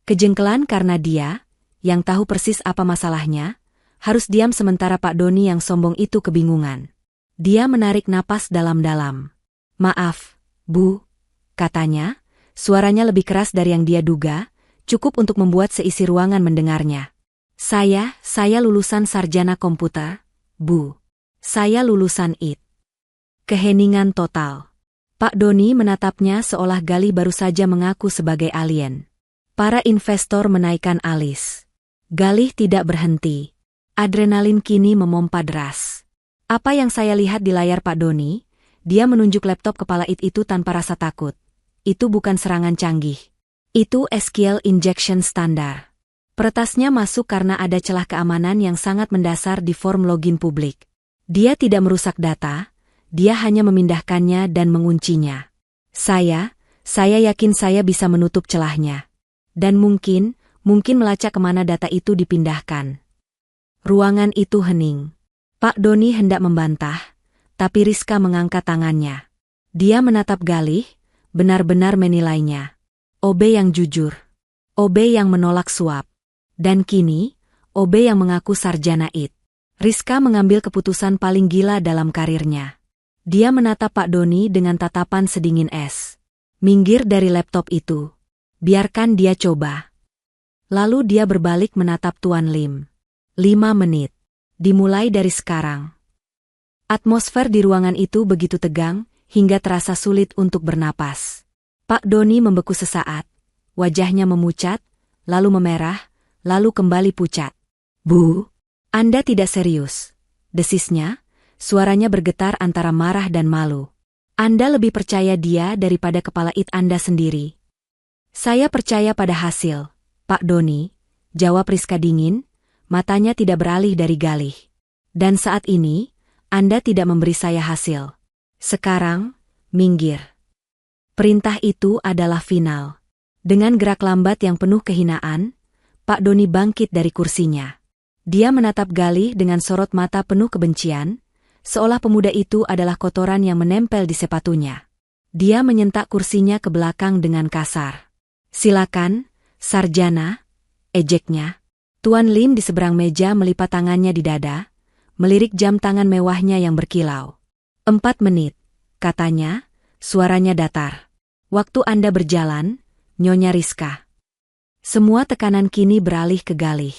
Kejengkelan karena dia, yang tahu persis apa masalahnya, harus diam sementara Pak Doni yang sombong itu kebingungan. Dia menarik napas dalam-dalam. Maaf, Bu, katanya, suaranya lebih keras dari yang dia duga, cukup untuk membuat seisi ruangan mendengarnya. Saya lulusan sarjana komputer, Bu. Saya lulusan IT. Keheningan total. Pak Doni menatapnya seolah Galih baru saja mengaku sebagai alien. Para investor menaikkan alis. Galih tidak berhenti. Adrenalin kini memompa deras. Apa yang saya lihat di layar Pak Doni, dia menunjuk laptop kepala IT itu tanpa rasa takut. Itu bukan serangan canggih. Itu SQL injection standar. Peretasnya masuk karena ada celah keamanan yang sangat mendasar di form login publik. Dia tidak merusak data, dia hanya memindahkannya dan menguncinya. Saya yakin saya bisa menutup celahnya. Dan mungkin melacak kemana data itu dipindahkan. Ruangan itu hening. Pak Doni hendak membantah, tapi Rizka mengangkat tangannya. Dia menatap Galih, benar-benar menilainya. OB yang jujur. OB yang menolak suap. Dan kini, OB yang mengaku sarjana IT. Rizka mengambil keputusan paling gila dalam karirnya. Dia menatap Pak Doni dengan tatapan sedingin es. Minggir dari laptop itu. Biarkan dia coba. Lalu dia berbalik menatap Tuan Lim. 5 menit. Dimulai dari sekarang. Atmosfer di ruangan itu begitu tegang, hingga terasa sulit untuk bernapas. Pak Doni membeku sesaat. Wajahnya memucat, lalu memerah, lalu kembali pucat. Bu, Anda tidak serius. Desisnya, suaranya bergetar antara marah dan malu. Anda lebih percaya dia daripada kepala IT Anda sendiri. Saya percaya pada hasil, Pak Doni, jawab Rizka dingin, matanya tidak beralih dari Galih. Dan saat ini, Anda tidak memberi saya hasil. Sekarang, minggir. Perintah itu adalah final. Dengan gerak lambat yang penuh kehinaan, Pak Doni bangkit dari kursinya. Dia menatap Galih dengan sorot mata penuh kebencian, seolah pemuda itu adalah kotoran yang menempel di sepatunya. Dia menyentak kursinya ke belakang dengan kasar. Silakan, Sarjana, ejeknya. Tuan Lim di seberang meja melipat tangannya di dada, melirik jam tangan mewahnya yang berkilau. 4 menit, katanya, suaranya datar. Waktu Anda berjalan, Nyonya Rizka. Semua tekanan kini beralih ke Galih.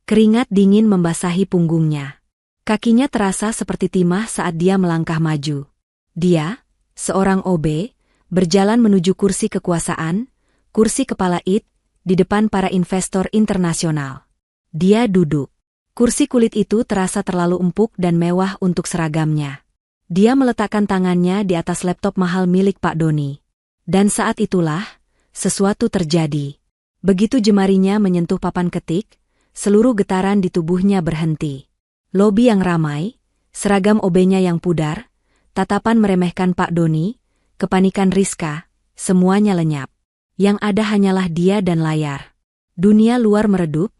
Keringat dingin membasahi punggungnya. Kakinya terasa seperti timah saat dia melangkah maju. Dia, seorang OB, berjalan menuju kursi kekuasaan, kursi kepala IT, di depan para investor internasional. Dia duduk. Kursi kulit itu terasa terlalu empuk dan mewah untuk seragamnya. Dia meletakkan tangannya di atas laptop mahal milik Pak Doni. Dan saat itulah, sesuatu terjadi. Begitu jemarinya menyentuh papan ketik, seluruh getaran di tubuhnya berhenti. Lobi yang ramai, seragam OB-nya yang pudar, tatapan meremehkan Pak Doni, kepanikan Rizka, semuanya lenyap. Yang ada hanyalah dia dan layar. Dunia luar meredup,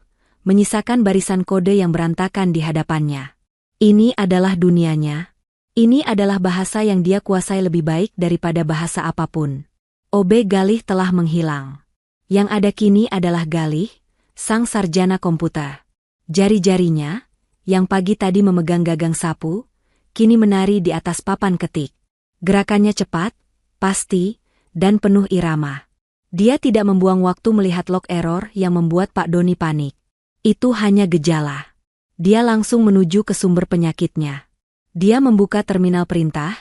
menyisakan barisan kode yang berantakan di hadapannya. Ini adalah dunianya. Ini adalah bahasa yang dia kuasai lebih baik daripada bahasa apapun. OB Galih telah menghilang. Yang ada kini adalah Galih, sang sarjana komputer. Jari-jarinya, yang pagi tadi memegang gagang sapu, kini menari di atas papan ketik. Gerakannya cepat, pasti, dan penuh irama. Dia tidak membuang waktu melihat log error yang membuat Pak Doni panik. Itu hanya gejala. Dia langsung menuju ke sumber penyakitnya. Dia membuka terminal perintah,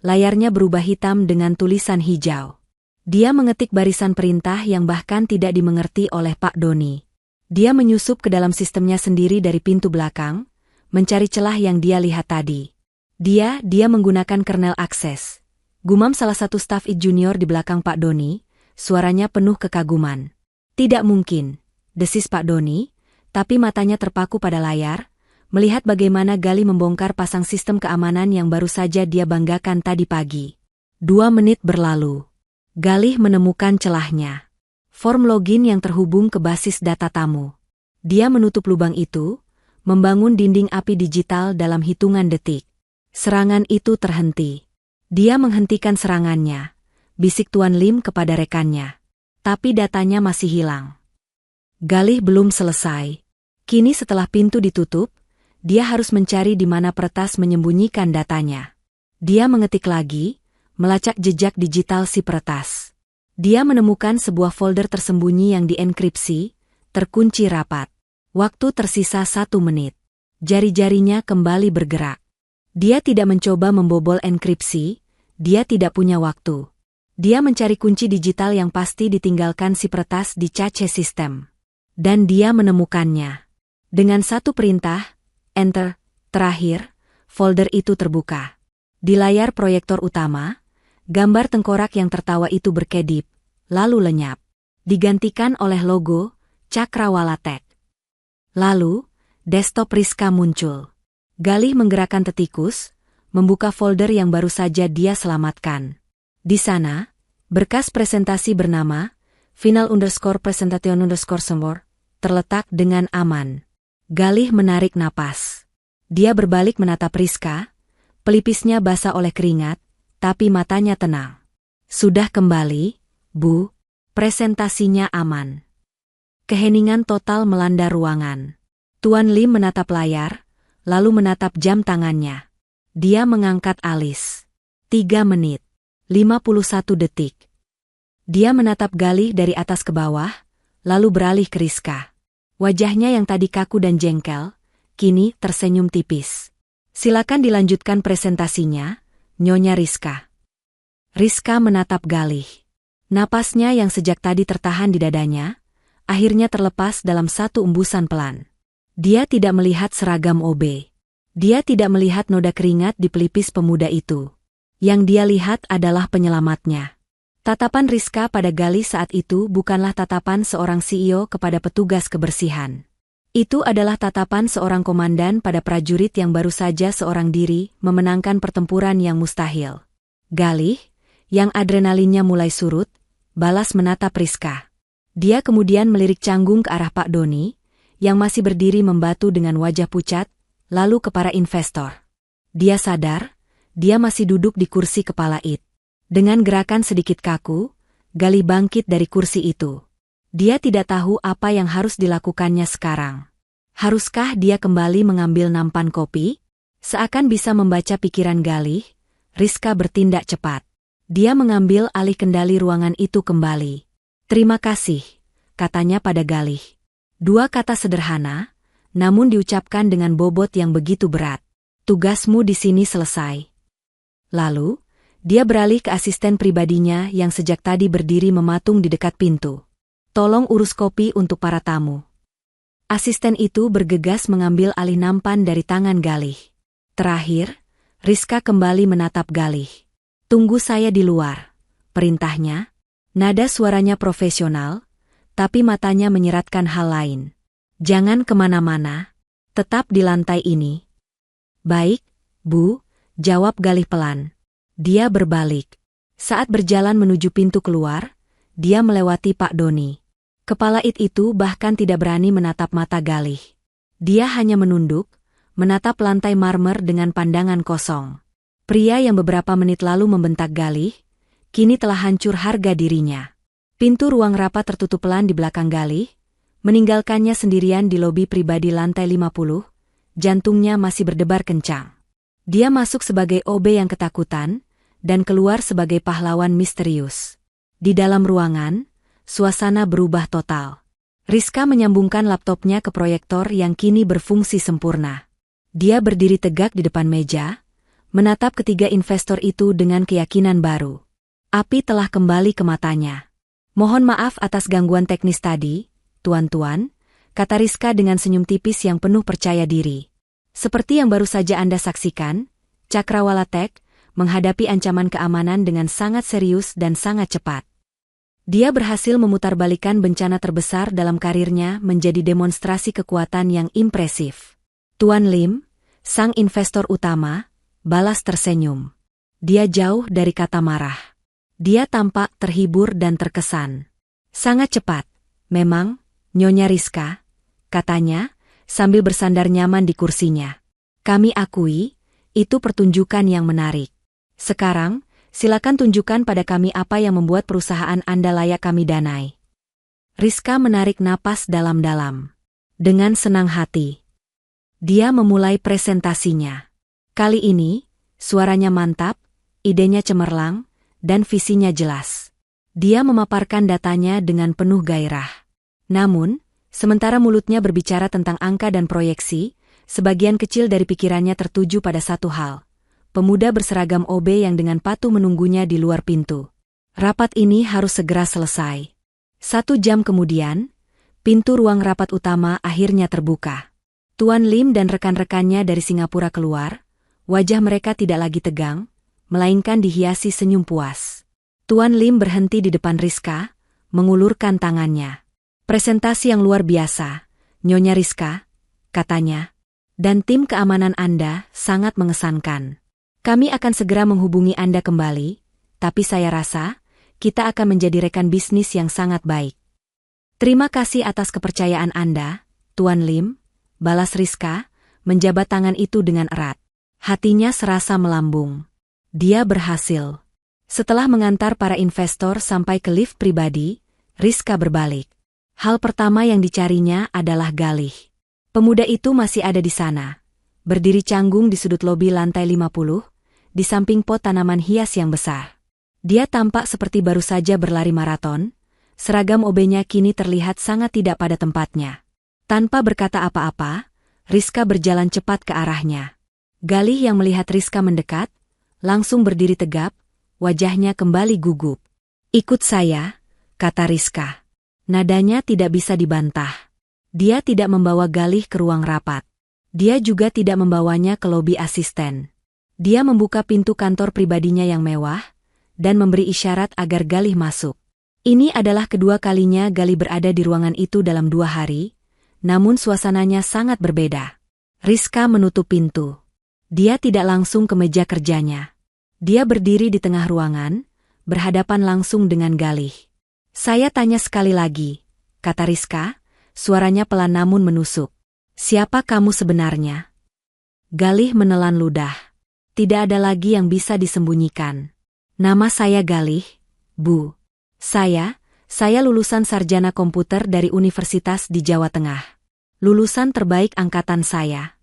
layarnya berubah hitam dengan tulisan hijau. Dia mengetik barisan perintah yang bahkan tidak dimengerti oleh Pak Doni. Dia menyusup ke dalam sistemnya sendiri dari pintu belakang, mencari celah yang dia lihat tadi. Dia menggunakan kernel akses. Gumam salah satu staf IT junior di belakang Pak Doni, suaranya penuh kekaguman. Tidak mungkin, desis Pak Doni, tapi matanya terpaku pada layar, melihat bagaimana Galih membongkar pasang sistem keamanan yang baru saja dia banggakan tadi pagi. 2 menit berlalu. Galih menemukan celahnya. Form login yang terhubung ke basis data tamu. Dia menutup lubang itu, membangun dinding api digital dalam hitungan detik. Serangan itu terhenti. Dia menghentikan serangannya, bisik Tuan Lim kepada rekannya. Tapi datanya masih hilang. Galih belum selesai. Kini setelah pintu ditutup, dia harus mencari di mana peretas menyembunyikan datanya. Dia mengetik lagi, melacak jejak digital si peretas. Dia menemukan sebuah folder tersembunyi yang dienkripsi, terkunci rapat. Waktu tersisa 1 menit. Jari-jarinya kembali bergerak. Dia tidak mencoba membobol enkripsi, dia tidak punya waktu. Dia mencari kunci digital yang pasti ditinggalkan si peretas di cache sistem. Dan dia menemukannya. Dengan satu perintah, enter, terakhir, folder itu terbuka. Di layar proyektor utama, gambar tengkorak yang tertawa itu berkedip, lalu lenyap. Digantikan oleh logo Cakrawala Tech. Lalu, desktop Rizka muncul. Galih menggerakkan tetikus, membuka folder yang baru saja dia selamatkan. Di sana, berkas presentasi bernama final_presentation_sumber terletak dengan aman. Galih menarik napas. Dia berbalik menatap Rizka, pelipisnya basah oleh keringat, tapi matanya tenang. Sudah kembali, Bu, presentasinya aman. Keheningan total melanda ruangan. Tuan Lim menatap layar, lalu menatap jam tangannya. Dia mengangkat alis. 3 menit. 51 detik. Dia menatap Galih dari atas ke bawah, lalu beralih ke Rizka. Wajahnya yang tadi kaku dan jengkel, kini tersenyum tipis. Silakan dilanjutkan presentasinya, Nyonya Rizka. Rizka menatap Galih. Napasnya yang sejak tadi tertahan di dadanya, akhirnya terlepas dalam satu embusan pelan. Dia tidak melihat seragam OB. Dia tidak melihat noda keringat di pelipis pemuda itu. Yang dia lihat adalah penyelamatnya. Tatapan Rizka pada Galih saat itu bukanlah tatapan seorang CEO kepada petugas kebersihan. Itu adalah tatapan seorang komandan pada prajurit yang baru saja seorang diri memenangkan pertempuran yang mustahil. Galih, yang adrenalinnya mulai surut, balas menatap Rizka. Dia kemudian melirik canggung ke arah Pak Doni, yang masih berdiri membatu dengan wajah pucat, lalu ke para investor. Dia sadar, dia masih duduk di kursi kepala IT. Dengan gerakan sedikit kaku, Galih bangkit dari kursi itu. Dia tidak tahu apa yang harus dilakukannya sekarang. Haruskah dia kembali mengambil nampan kopi? Seakan bisa membaca pikiran Galih, Rizka bertindak cepat. Dia mengambil alih kendali ruangan itu kembali. "Terima kasih," katanya pada Galih. Dua kata sederhana, namun diucapkan dengan bobot yang begitu berat. "Tugasmu di sini selesai." Lalu, dia beralih ke asisten pribadinya yang sejak tadi berdiri mematung di dekat pintu. "Tolong urus kopi untuk para tamu." Asisten itu bergegas mengambil alih nampan dari tangan Galih. Terakhir, Rizka kembali menatap Galih. "Tunggu saya di luar," perintahnya. Nada suaranya profesional, tapi matanya menyeratkan hal lain. "Jangan kemana-mana, tetap di lantai ini." "Baik, Bu," jawab Galih pelan. Dia berbalik. Saat berjalan menuju pintu keluar, dia melewati Pak Doni. Kepala IT itu bahkan tidak berani menatap mata Galih. Dia hanya menunduk, menatap lantai marmer dengan pandangan kosong. Pria yang beberapa menit lalu membentak Galih, kini telah hancur harga dirinya. Pintu ruang rapat tertutup pelan di belakang Galih, meninggalkannya sendirian di lobi pribadi lantai 50, jantungnya masih berdebar kencang. Dia masuk sebagai OB yang ketakutan, dan keluar sebagai pahlawan misterius. Di dalam ruangan, suasana berubah total. Rizka menyambungkan laptopnya ke proyektor yang kini berfungsi sempurna. Dia berdiri tegak di depan meja, menatap ketiga investor itu dengan keyakinan baru. Api telah kembali ke matanya. "Mohon maaf atas gangguan teknis tadi, tuan-tuan," kata Rizka dengan senyum tipis yang penuh percaya diri. "Seperti yang baru saja Anda saksikan, Cakrawala Tech menghadapi ancaman keamanan dengan sangat serius dan sangat cepat. Dia berhasil memutarbalikkan bencana terbesar dalam karirnya menjadi demonstrasi kekuatan yang impresif." "Tuan Lim," sang investor utama, balas tersenyum. Dia jauh dari kata marah. Dia tampak terhibur dan terkesan. "Sangat cepat, memang, Nyonya Rizka," katanya, sambil bersandar nyaman di kursinya. "Kami akui, itu pertunjukan yang menarik. Sekarang, silakan tunjukkan pada kami apa yang membuat perusahaan Anda layak kami danai." Rizka menarik napas dalam-dalam. Dengan senang hati, dia memulai presentasinya. Kali ini, suaranya mantap, idenya cemerlang, dan visinya jelas. Dia memaparkan datanya dengan penuh gairah. Namun, sementara mulutnya berbicara tentang angka dan proyeksi, sebagian kecil dari pikirannya tertuju pada satu hal. Pemuda berseragam OB yang dengan patuh menunggunya di luar pintu. Rapat ini harus segera selesai. 1 jam kemudian, pintu ruang rapat utama akhirnya terbuka. Tuan Lim dan rekan-rekannya dari Singapura keluar, wajah mereka tidak lagi tegang, melainkan dihiasi senyum puas. Tuan Lim berhenti di depan Rizka, mengulurkan tangannya. "Presentasi yang luar biasa, Nyonya Rizka," katanya. "Dan tim keamanan Anda sangat mengesankan. Kami akan segera menghubungi Anda kembali, tapi saya rasa, kita akan menjadi rekan bisnis yang sangat baik." "Terima kasih atas kepercayaan Anda, Tuan Lim," balas Rizka, menjabat tangan itu dengan erat. Hatinya serasa melambung. Dia berhasil. Setelah mengantar para investor sampai ke lift pribadi, Rizka berbalik. Hal pertama yang dicarinya adalah Galih. Pemuda itu masih ada di sana, berdiri canggung di sudut lobi lantai 50, di samping pot tanaman hias yang besar. Dia tampak seperti baru saja berlari maraton, seragam OB-nya kini terlihat sangat tidak pada tempatnya. Tanpa berkata apa-apa, Rizka berjalan cepat ke arahnya. Galih yang melihat Rizka mendekat, langsung berdiri tegap, wajahnya kembali gugup. "Ikut saya," kata Rizka. Nadanya tidak bisa dibantah. Dia tidak membawa Galih ke ruang rapat. Dia juga tidak membawanya ke lobi asisten. Dia membuka pintu kantor pribadinya yang mewah dan memberi isyarat agar Galih masuk. Ini adalah kedua kalinya Galih berada di ruangan itu dalam 2 hari, namun suasananya sangat berbeda. Rizka menutup pintu. Dia tidak langsung ke meja kerjanya. Dia berdiri di tengah ruangan, berhadapan langsung dengan Galih. "Saya tanya sekali lagi," kata Rizka, suaranya pelan namun menusuk. "Siapa kamu sebenarnya?" Galih menelan ludah. Tidak ada lagi yang bisa disembunyikan. "Nama saya Galih, Bu. Saya lulusan sarjana komputer dari Universitas di Jawa Tengah. Lulusan terbaik angkatan saya."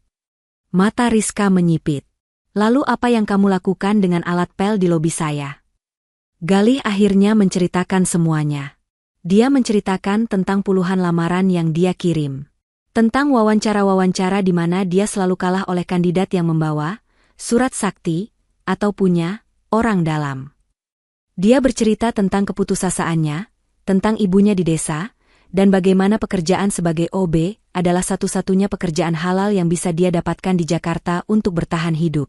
Mata Rizka menyipit. "Lalu apa yang kamu lakukan dengan alat pel di lobi saya?" Galih akhirnya menceritakan semuanya. Dia menceritakan tentang puluhan lamaran yang dia kirim. Tentang wawancara-wawancara di mana dia selalu kalah oleh kandidat yang membawa surat sakti atau punya orang dalam. Dia bercerita tentang keputusasaan tentang ibunya di desa, dan bagaimana pekerjaan sebagai OB adalah satu-satunya pekerjaan halal yang bisa dia dapatkan di Jakarta untuk bertahan hidup.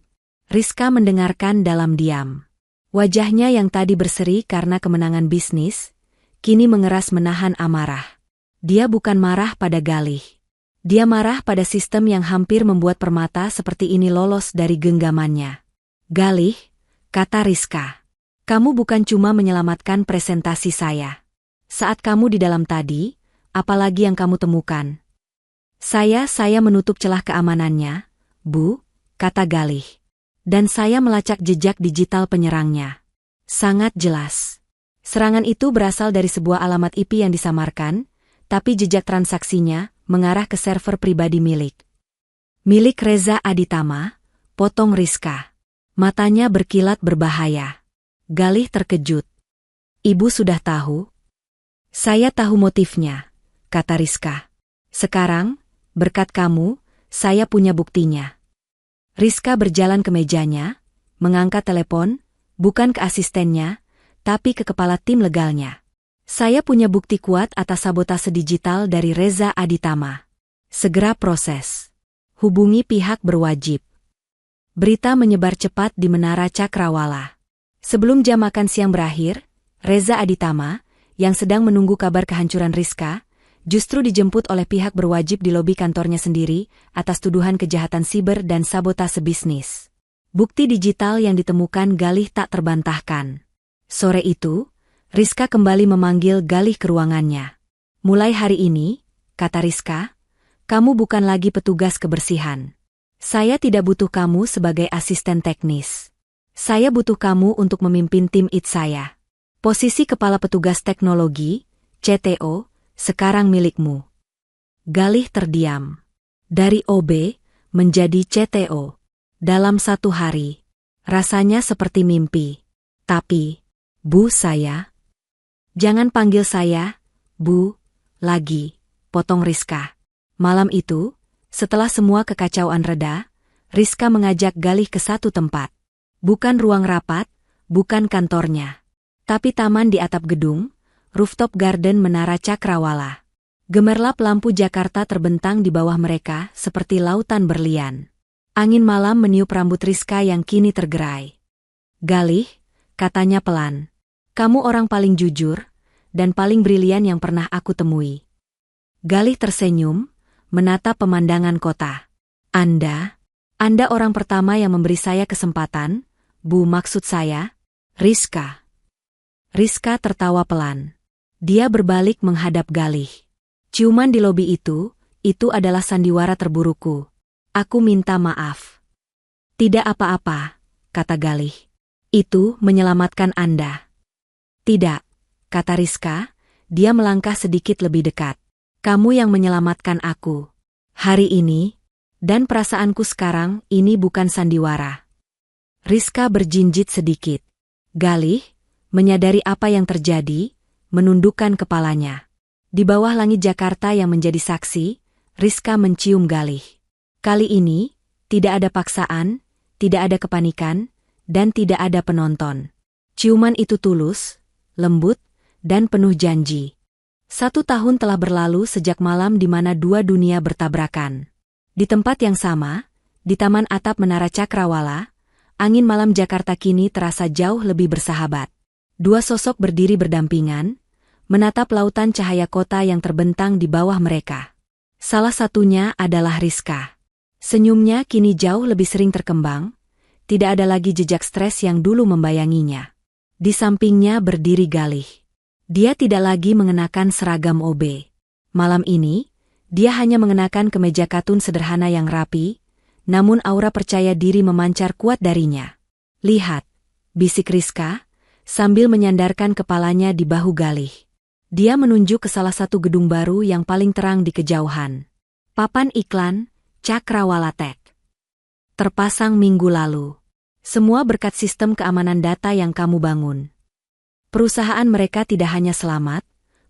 Rizka mendengarkan dalam diam. Wajahnya yang tadi berseri karena kemenangan bisnis, kini mengeras menahan amarah. Dia bukan marah pada Galih. Dia marah pada sistem yang hampir membuat permata seperti ini lolos dari genggamannya. "Galih," kata Rizka, "kamu bukan cuma menyelamatkan presentasi saya. Saat kamu di dalam tadi, apalagi yang kamu temukan?" Saya menutup celah keamanannya, Bu," kata Galih. "Dan saya melacak jejak digital penyerangnya. Sangat jelas. Serangan itu berasal dari sebuah alamat IP yang disamarkan, tapi jejak transaksinya mengarah ke server pribadi milik Reza Aditama," potong Rizka. Matanya berkilat berbahaya. Galih terkejut. "Ibu sudah tahu?" "Saya tahu motifnya," kata Rizka. "Sekarang, berkat kamu, saya punya buktinya." Rizka berjalan ke mejanya, mengangkat telepon, bukan ke asistennya, tapi ke kepala tim legalnya. "Saya punya bukti kuat atas sabotase digital dari Reza Aditama. Segera proses. Hubungi pihak berwajib." Berita menyebar cepat di Menara Cakrawala. Sebelum jam makan siang berakhir, Reza Aditama, yang sedang menunggu kabar kehancuran Rizka, justru dijemput oleh pihak berwajib di lobi kantornya sendiri atas tuduhan kejahatan siber dan sabotase bisnis. Bukti digital yang ditemukan Galih tak terbantahkan. Sore itu, Rizka kembali memanggil Galih ke ruangannya. "Mulai hari ini," kata Rizka, "kamu bukan lagi petugas kebersihan. Saya tidak butuh kamu sebagai asisten teknis. Saya butuh kamu untuk memimpin tim IT saya. Posisi kepala petugas teknologi, CTO, sekarang milikmu." Galih terdiam. Dari OB menjadi CTO. Dalam 1 hari. Rasanya seperti mimpi. "Tapi, Bu, saya..." "Jangan panggil saya, Bu, lagi," potong Rizka. Malam itu, setelah semua kekacauan reda, Rizka mengajak Galih ke satu tempat. Bukan ruang rapat, bukan kantornya, tapi taman di atap gedung, rooftop garden Menara Cakrawala. Gemerlap lampu Jakarta terbentang di bawah mereka seperti lautan berlian. Angin malam meniup rambut Rizka yang kini tergerai. "Galih," katanya pelan, "kamu orang paling jujur dan paling brilian yang pernah aku temui." Galih tersenyum, menatap pemandangan kota. Anda orang pertama yang memberi saya kesempatan, Bu, maksud saya, Rizka." Rizka tertawa pelan. Dia berbalik menghadap Galih. "Ciuman di lobi itu adalah sandiwara terburukku. Aku minta maaf." "Tidak apa-apa," kata Galih. "Itu menyelamatkan Anda." "Tidak," kata Rizka, dia melangkah sedikit lebih dekat. "Kamu yang menyelamatkan aku. Hari ini, dan perasaanku sekarang ini bukan sandiwara." Rizka berjinjit sedikit. Galih, menyadari apa yang terjadi, menundukkan kepalanya. Di bawah langit Jakarta yang menjadi saksi, Rizka mencium Galih. Kali ini, tidak ada paksaan, tidak ada kepanikan, dan tidak ada penonton. Ciuman itu tulus, lembut, dan penuh janji. 1 tahun telah berlalu sejak malam di mana dua dunia bertabrakan. Di tempat yang sama, di Taman Atap Menara Cakrawala, angin malam Jakarta kini terasa jauh lebih bersahabat. Dua sosok berdiri berdampingan, menatap lautan cahaya kota yang terbentang di bawah mereka. Salah satunya adalah Rizka. Senyumnya kini jauh lebih sering terkembang, tidak ada lagi jejak stres yang dulu membayanginya. Di sampingnya berdiri Galih. Dia tidak lagi mengenakan seragam OB. Malam ini, dia hanya mengenakan kemeja katun sederhana yang rapi, namun aura percaya diri memancar kuat darinya. "Lihat," bisik Rizka, sambil menyandarkan kepalanya di bahu Galih. Dia menunjuk ke salah satu gedung baru yang paling terang di kejauhan. Papan iklan, Cakrawala Tech. Terpasang minggu lalu. Semua berkat sistem keamanan data yang kamu bangun. Perusahaan mereka tidak hanya selamat,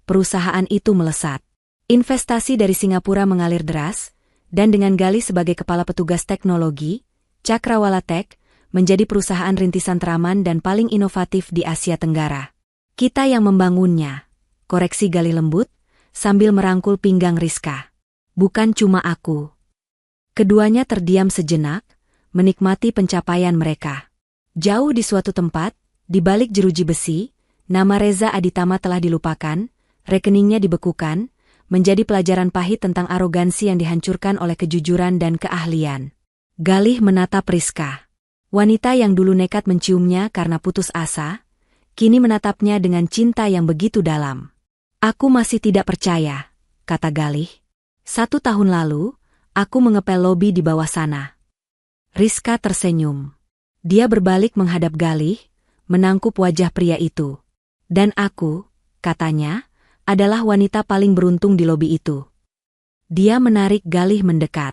perusahaan itu melesat. Investasi dari Singapura mengalir deras, dan dengan Galih sebagai kepala petugas teknologi, Cakrawala Tech menjadi perusahaan rintisan teraman dan paling inovatif di Asia Tenggara. "Kita yang membangunnya," koreksi Galih lembut, sambil merangkul pinggang Rizka. "Bukan cuma aku." Keduanya terdiam sejenak, menikmati pencapaian mereka. Jauh di suatu tempat, di balik jeruji besi, nama Reza Aditama telah dilupakan, rekeningnya dibekukan, menjadi pelajaran pahit tentang arogansi yang dihancurkan oleh kejujuran dan keahlian. Galih menatap Rizka. Wanita yang dulu nekat menciumnya karena putus asa, kini menatapnya dengan cinta yang begitu dalam. "Aku masih tidak percaya," kata Galih. "1 tahun lalu, aku mengepel lobi di bawah sana." Rizka tersenyum. Dia berbalik menghadap Galih, menangkup wajah pria itu. "Dan aku," katanya, "adalah wanita paling beruntung di lobi itu." Dia menarik Galih mendekat.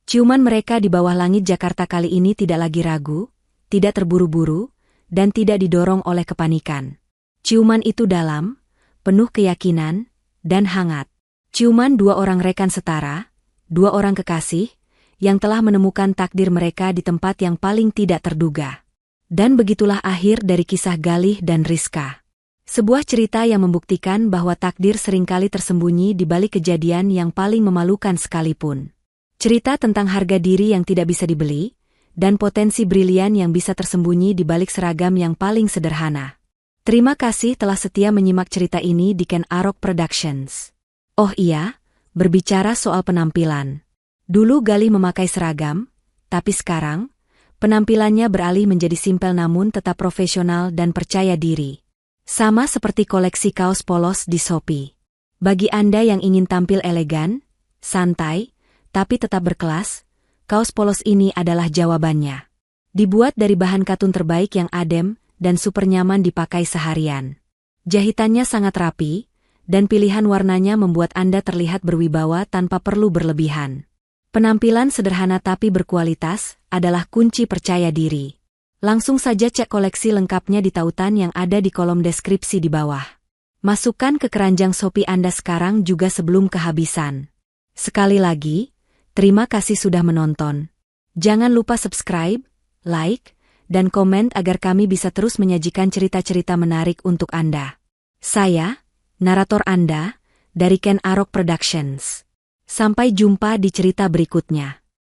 Ciuman mereka di bawah langit Jakarta kali ini tidak lagi ragu, tidak terburu-buru, dan tidak didorong oleh kepanikan. Ciuman itu dalam, penuh keyakinan, dan hangat. Ciuman dua orang rekan setara, dua orang kekasih, yang telah menemukan takdir mereka di tempat yang paling tidak terduga. Dan begitulah akhir dari kisah Galih dan Rizka. Sebuah cerita yang membuktikan bahwa takdir seringkali tersembunyi di balik kejadian yang paling memalukan sekalipun. Cerita tentang harga diri yang tidak bisa dibeli, dan potensi brilian yang bisa tersembunyi di balik seragam yang paling sederhana. Terima kasih telah setia menyimak cerita ini di Ken Arok Productions. Oh iya, berbicara soal penampilan. Dulu Galih memakai seragam, tapi sekarang, penampilannya beralih menjadi simpel namun tetap profesional dan percaya diri. Sama seperti koleksi kaos polos di Shopee. Bagi Anda yang ingin tampil elegan, santai, tapi tetap berkelas, kaos polos ini adalah jawabannya. Dibuat dari bahan katun terbaik yang adem dan super nyaman dipakai seharian. Jahitannya sangat rapi, dan pilihan warnanya membuat Anda terlihat berwibawa tanpa perlu berlebihan. Penampilan sederhana tapi berkualitas adalah kunci percaya diri. Langsung saja cek koleksi lengkapnya di tautan yang ada di kolom deskripsi di bawah. Masukkan ke keranjang Shopee Anda sekarang juga sebelum kehabisan. Sekali lagi, terima kasih sudah menonton. Jangan lupa subscribe, like, dan komen agar kami bisa terus menyajikan cerita-cerita menarik untuk Anda. Saya, narator Anda, dari Ken Arok Productions. Sampai jumpa di cerita berikutnya.